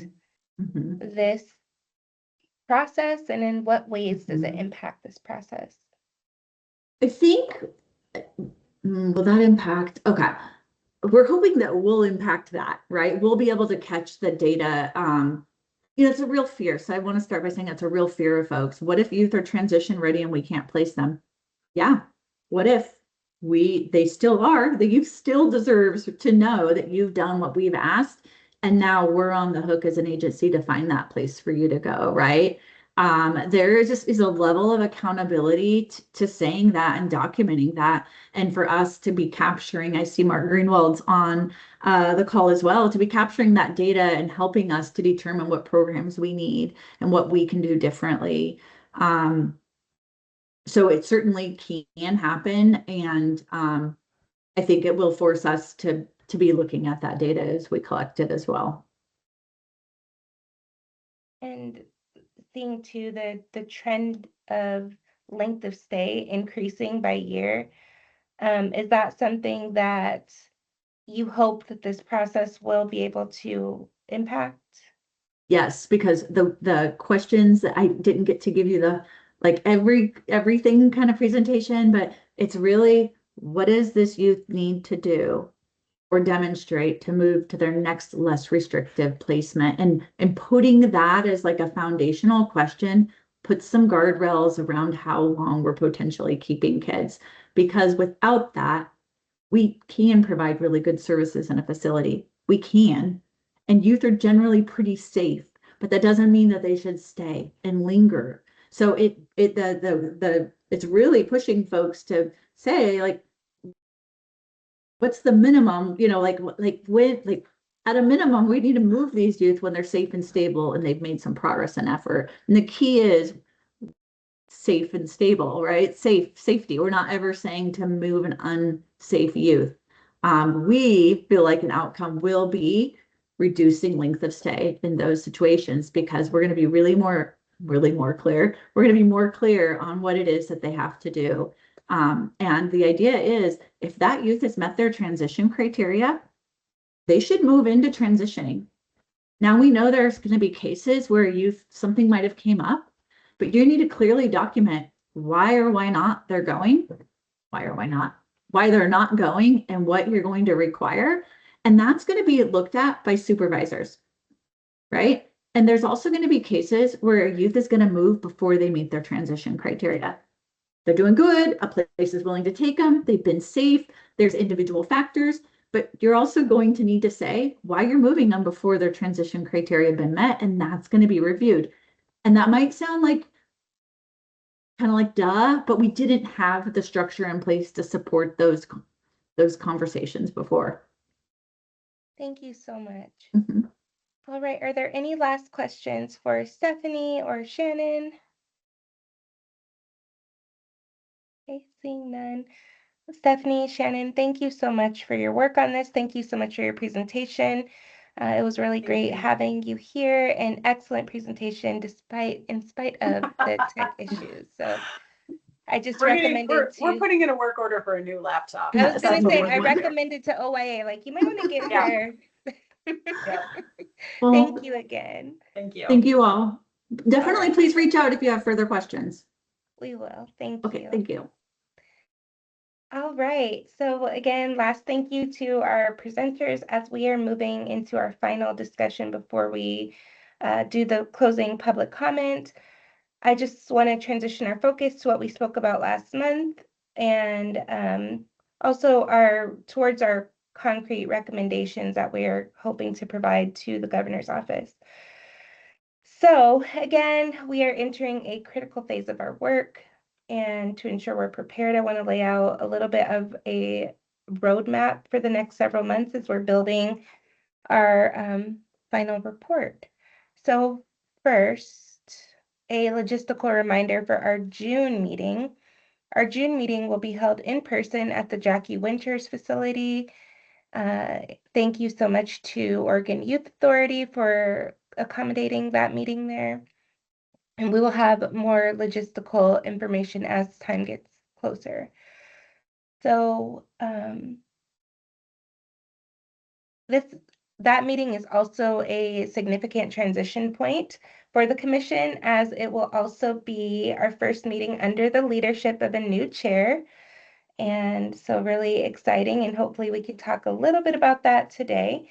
this process, and in what ways does it impact this process? I think, will that impact? Okay. We're hoping that will impact that, right? We'll be able to catch the data. It's a real fear. So I want to start by saying it's a real fear of folks. What if youth are transition ready and we can't place them? Yeah. What if they still are, the youth still deserves to know that you've done what we've asked. And now we're on the hook as an agency to find that place for you to go, right? There is a level of accountability to saying that and documenting that. And for us to be capturing, I see Mark Greenwald's on the call as well, to be capturing that data and helping us to determine what programs we need and what we can do differently. So it certainly can happen. And I think it will force us to be looking at that data as we collect it as well. And seeing too the trend of length of stay increasing by year, is that something that you hope that this process will be able to impact? Yes, because the questions that I didn't get to give you the like everything kind of presentation, but it's really, what does this youth need to do or demonstrate to move to their next less restrictive placement? And putting that as like a foundational question, put some guardrails around how long we're potentially keeping kids, because without that, we can provide really good services in a facility. We can. And youth are generally pretty safe, but that doesn't mean that they should stay and linger. So it's really pushing folks to say, like, what's the minimum, at a minimum, we need to move these youth when they're safe and stable and they've made some progress and effort. And the key is safe and stable, right? Safety. We're not ever saying to move an unsafe youth. We feel like an outcome will be reducing length of stay in those situations, because we're going to be really more clear. We're going to be more clear on what it is that they have to do. And the idea is, if that youth has met their transition criteria, they should move into transitioning. Now we know there's going to be cases where something might have came up, but you need to clearly document why or why not they're going, why they're not going, and what you're going to require. And that's going to be looked at by supervisors, right? And there's also going to be cases where a youth is going to move before they meet their transition criteria. They're doing good, a place is willing to take them, they've been safe, there's individual factors, but you're also going to need to say why you're moving them before their transition criteria have been met, and that's going to be reviewed. And that might sound like kind of like duh, but we didn't have the structure in place to support those conversations before. Thank you so much. Mm-hmm. All right, are there any last questions for Stephanie or Shannon? Okay, seeing none. Stephanie, Shannon, thank you so much for your work on this. Thank you so much for your presentation. It was really great having you here, and excellent presentation in spite of the tech issues. So I just recommended we're putting in a work order for a new laptop. I was gonna That's say, what I we're doing. recommended to OIA, like, you might want to get her. Yeah. Well, Thank you again. Thank you. thank you all. Definitely, right. please reach out if you have further questions. We will. Thank Okay, you. thank you. All right. So again, last thank you to our presenters as we are moving into our final discussion before we do the closing public comment. I just want to transition our focus to what we spoke about last month, and also towards our concrete recommendations that we are hoping to provide to the governor's office. So again, we are entering a critical phase of our work, and to ensure we're prepared, I want to lay out a little bit of a roadmap for the next several months as we're building our final report. So first, a logistical reminder for our June meeting. Our June meeting will be held in person at the Jackie Winters facility. Thank you so much to Oregon Youth Authority for accommodating that meeting there. And we will have more logistical information as time gets closer. So that meeting is also a significant transition point for the commission, as it will also be our first meeting under the leadership of a new chair. And so really exciting, and hopefully we can talk a little bit about that today.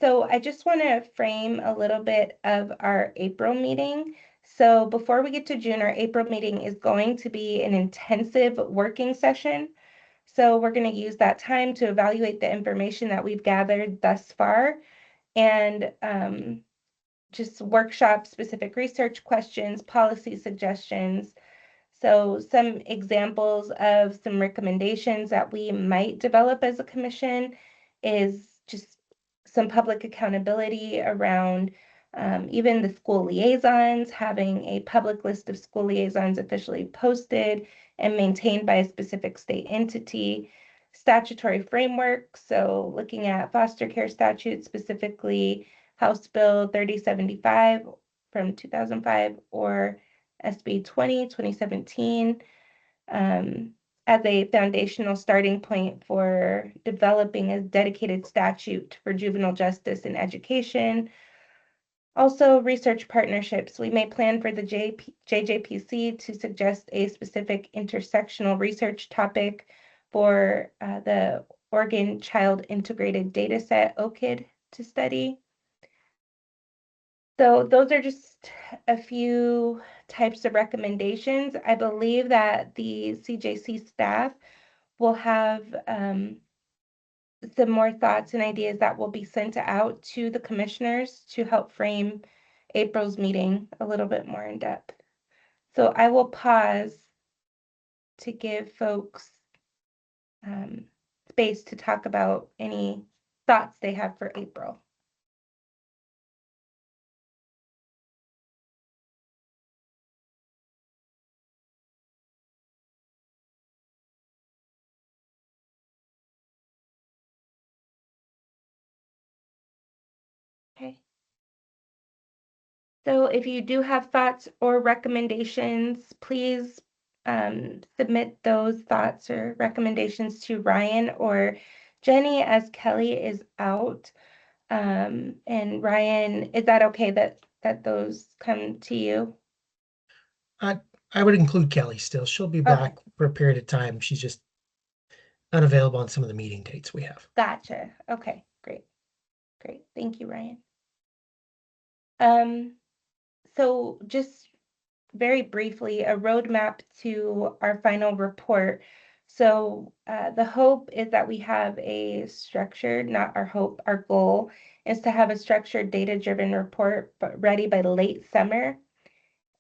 So I just want to frame a little bit of our April meeting. So before we get to June, our April meeting is going to be an intensive working session. So we're going to use that time to evaluate the information that we've gathered thus far, and just workshop specific research questions, policy suggestions. So some examples of some recommendations that we might develop as a commission is just some public accountability around even the school liaisons, having a public list of school liaisons officially posted and maintained by a specific state entity. Statutory framework, so looking at foster care statutes, specifically House Bill 3075 from 2005 or SB 2017, as a foundational starting point for developing a dedicated statute for juvenile justice and education. Also, research partnerships. We may plan for the JJPC to suggest a specific intersectional research topic for the Oregon Child Integrated Dataset, OKID, to study. So those are just a few types of recommendations. I believe that the CJC staff will have some more thoughts and ideas that will be sent out to the commissioners to help frame April's meeting a little bit more in depth. So I will pause to give folks space to talk about any thoughts they have for April. Okay. So if you do have thoughts or recommendations, please submit those thoughts or recommendations to Ryan or Jenny, as Kelly is out. And Ryan, is that okay that those come to you? I would include Kelly still. She'll be Okay. back for a period of time. She's just unavailable on some of the meeting dates we have. Gotcha. Okay, great. Great. Thank you, Ryan. So just very briefly, a roadmap to our final report. So the hope is that we have a structured, not our hope, our goal is to have a structured data-driven report, but ready by late summer.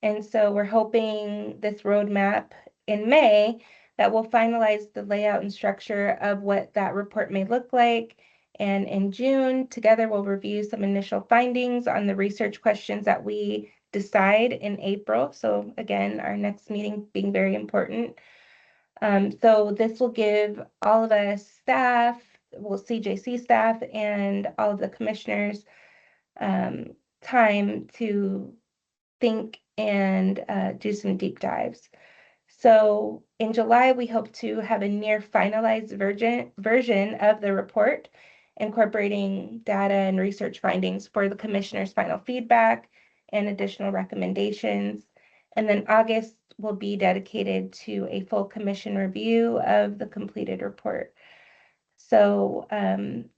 And so we're hoping this roadmap in May that will finalize the layout and structure of what that report may look like. And in June, together we'll review some initial findings on the research questions that we decide in April. So again, our next meeting being very important. So this will give all of us staff, well, CJC staff and all of the commissioners time to think and do some deep dives. So in July, we hope to have a near finalized version of the report, incorporating data and research findings for the commissioner's final feedback and additional recommendations. And then August will be dedicated to a full commission review of the completed report. So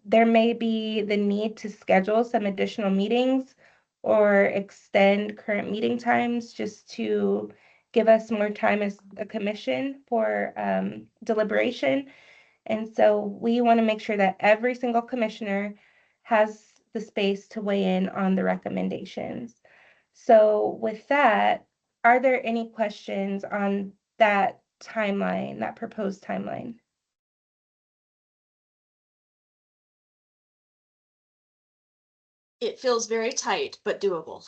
there may be the need to schedule some additional meetings or extend current meeting times just to give us more time as a commission for deliberation. And so we want to make sure that every single commissioner has the space to weigh in on the recommendations. So with that, are there any questions on that timeline, that proposed timeline? It feels very tight, but doable.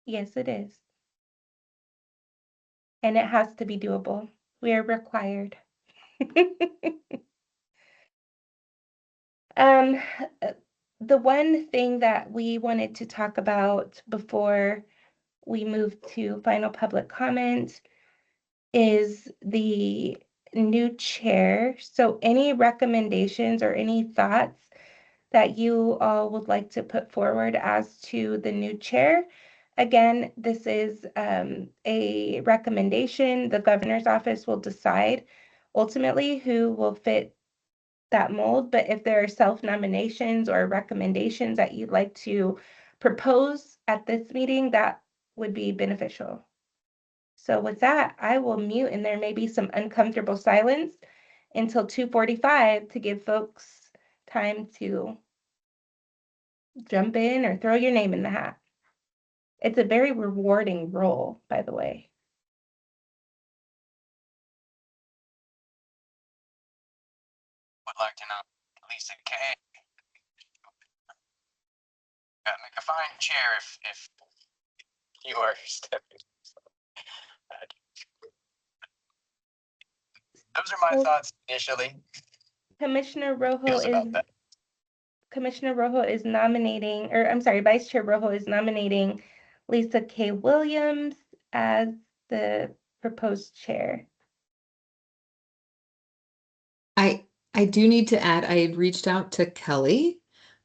Yes, it is. And it has to be doable. We are required. Um, the one thing that we wanted to talk about before we move to final public comment is the new chair. So any recommendations or any thoughts that you all would like to put forward as to the new chair? Again, this is a recommendation. The governor's office will decide ultimately who will fit that mold, but if there are self-nominations or recommendations that you'd like to propose at this meeting, that would be beneficial. So with that, I will mute, and there may be some uncomfortable silence until 2:45 to give folks time to jump in or throw your name in the hat. It's a very rewarding role, by the way. Would like to know Lisa K. Make a fine chair if you are stepping. Those are my So thoughts initially. Commissioner Rojo Feels is about that. Commissioner Rojo is nominating, or I'm sorry, Vice Chair Rojo is nominating Lisa K. Williams as the proposed chair. I do need to add, I had reached out to Kelly,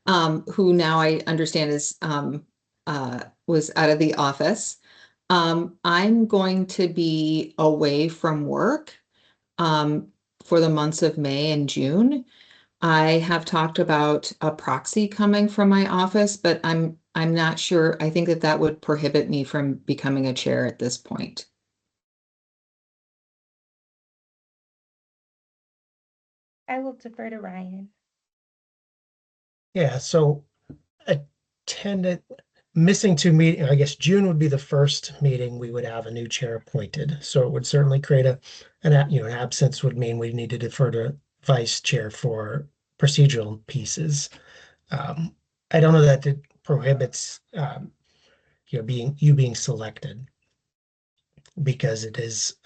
who now I understand is was out of the office. I'm going to be away from work for the months of May and June. I have talked about a proxy coming from my office, but I'm not sure. I think that would prohibit me from becoming a chair at this point. I will defer to Ryan. Yeah, so attended missing two meeting. I guess June would be the first meeting we would have a new chair appointed. So it would certainly create an absence would mean we need to defer to vice chair for procedural pieces. I don't know that it prohibits being selected because it is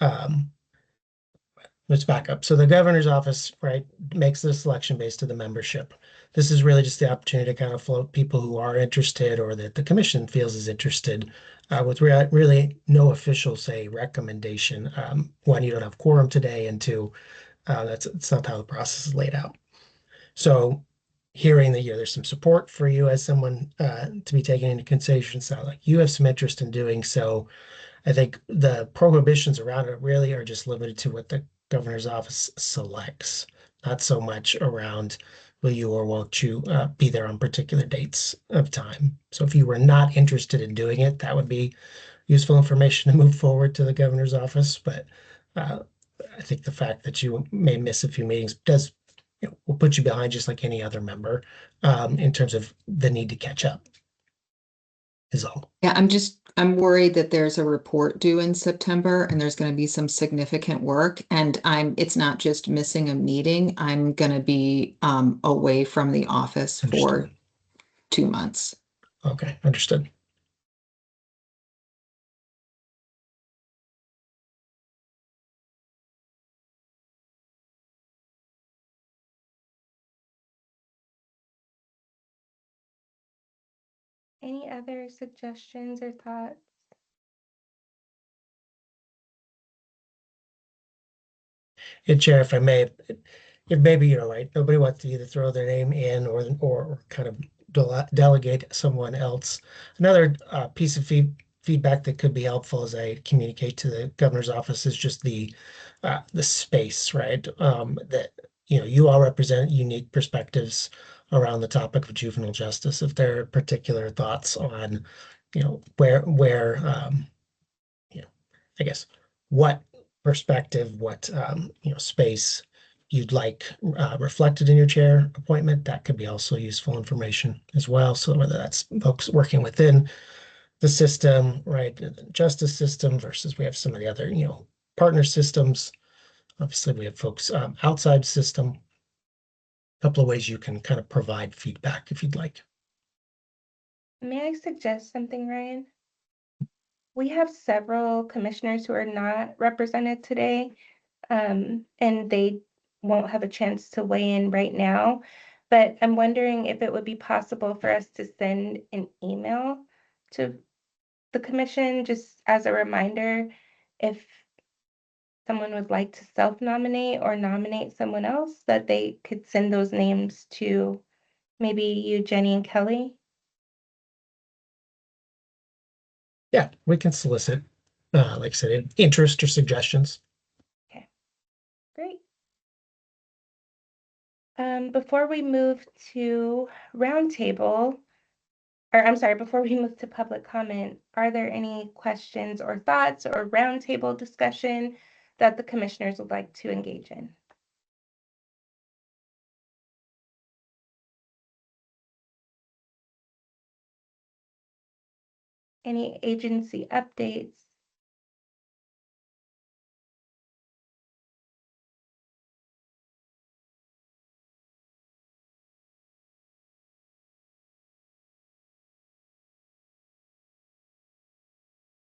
let's back up. So the governor's office, right, makes the selection based to the membership. This is really just the opportunity to kind of float people who are interested or that the commission feels is interested with really no official, say, recommendation. One, you don't have quorum today, and two, it's not how the process is laid out. So hearing that there's some support for you as someone to be taken into consideration, sound like you have some interest in doing so. I think the prohibitions around it really are just limited to what the governor's office selects, not so much around will you or won't you be there on particular dates of time. So if you were not interested in doing it, that would be useful information to move forward to the governor's office. But I think the fact that you may miss a few meetings will put you behind just like any other member in terms of the need to catch up is all. Yeah, I'm worried that there's a report due in September and there's going to be some significant work, and it's not just missing a meeting. I'm going to be away from the office for 2 months. Okay, understood. Any other suggestions or thoughts? And Chair, if I may, it may be, right, nobody wants to either throw their name in or kind of delegate someone else. Another piece of feedback that could be helpful as I communicate to the governor's office is just the space, right? That you all represent unique perspectives around the topic of juvenile justice. If there are particular thoughts on, where I guess what perspective, what space you'd like reflected in your chair appointment, that could be also useful information as well. So whether that's folks working within the system, right, the justice system versus we have some of the other partner systems. Obviously, we have folks outside system. A couple of ways you can kind of provide feedback if you'd like. May I suggest something, Ryan? We have several commissioners who are not represented today, and they won't have a chance to weigh in right now. But I'm wondering if it would be possible for us to send an email to the commission just as a reminder if someone would like to self-nominate or nominate someone else, that they could send those names to maybe you, Jenny, and Kelly. Yeah, we can solicit, like I said, interest or suggestions. Okay, great. Before we move to roundtable, or I'm sorry, before we move to public comment, are there any questions or thoughts or roundtable discussion that the commissioners would like to engage in? Any agency updates?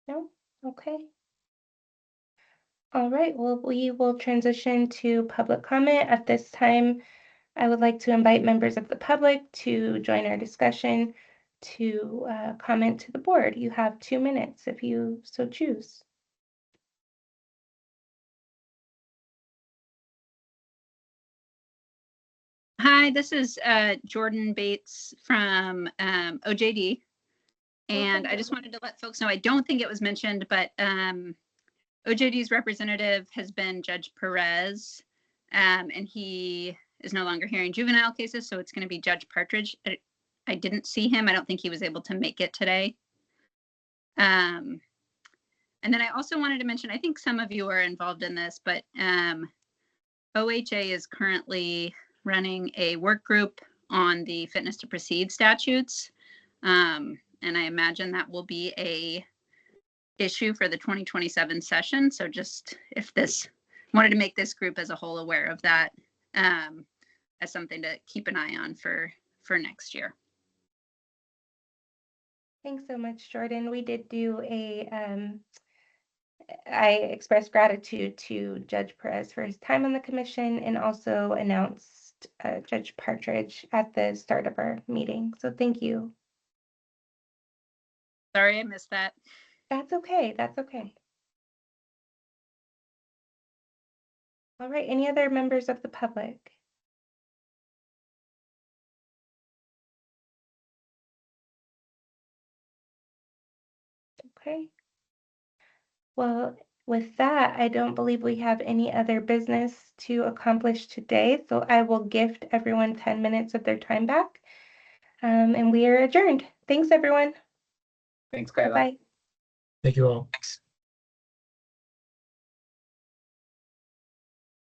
No? Okay. All right, well, we will transition to public comment. At this time, I would like to invite members of the public to join our discussion to comment to the board. You have 2 minutes if you so choose. Hi, this is Jordan Bates from OJD. And I just wanted to let folks know, I don't think it was mentioned, but OJD's representative has been Judge Perez, and he is no longer hearing juvenile cases, so it's going to be Judge Partridge. I didn't see him. I don't think he was able to make it today. And then I also wanted to mention, I think some of you are involved in this, but OHA is currently running a work group on the fitness to proceed statutes. And I imagine that will be a issue for the 2027 session. So just wanted to make this group as a whole aware of that as something to keep an eye on for next year. Thanks so much, Jordan. We did do I expressed gratitude to Judge Perez for his time on the commission and also announced Judge Partridge at the start of our meeting. So thank you. Sorry, I missed that. That's okay. That's okay. All right. Any other members of the public? Okay. Well, with that, I don't believe we have any other business to accomplish today. So I will gift everyone 10 minutes of their time back. And we are adjourned. Thanks, everyone. Thanks, Kyla. Bye. Thank you all. Thanks.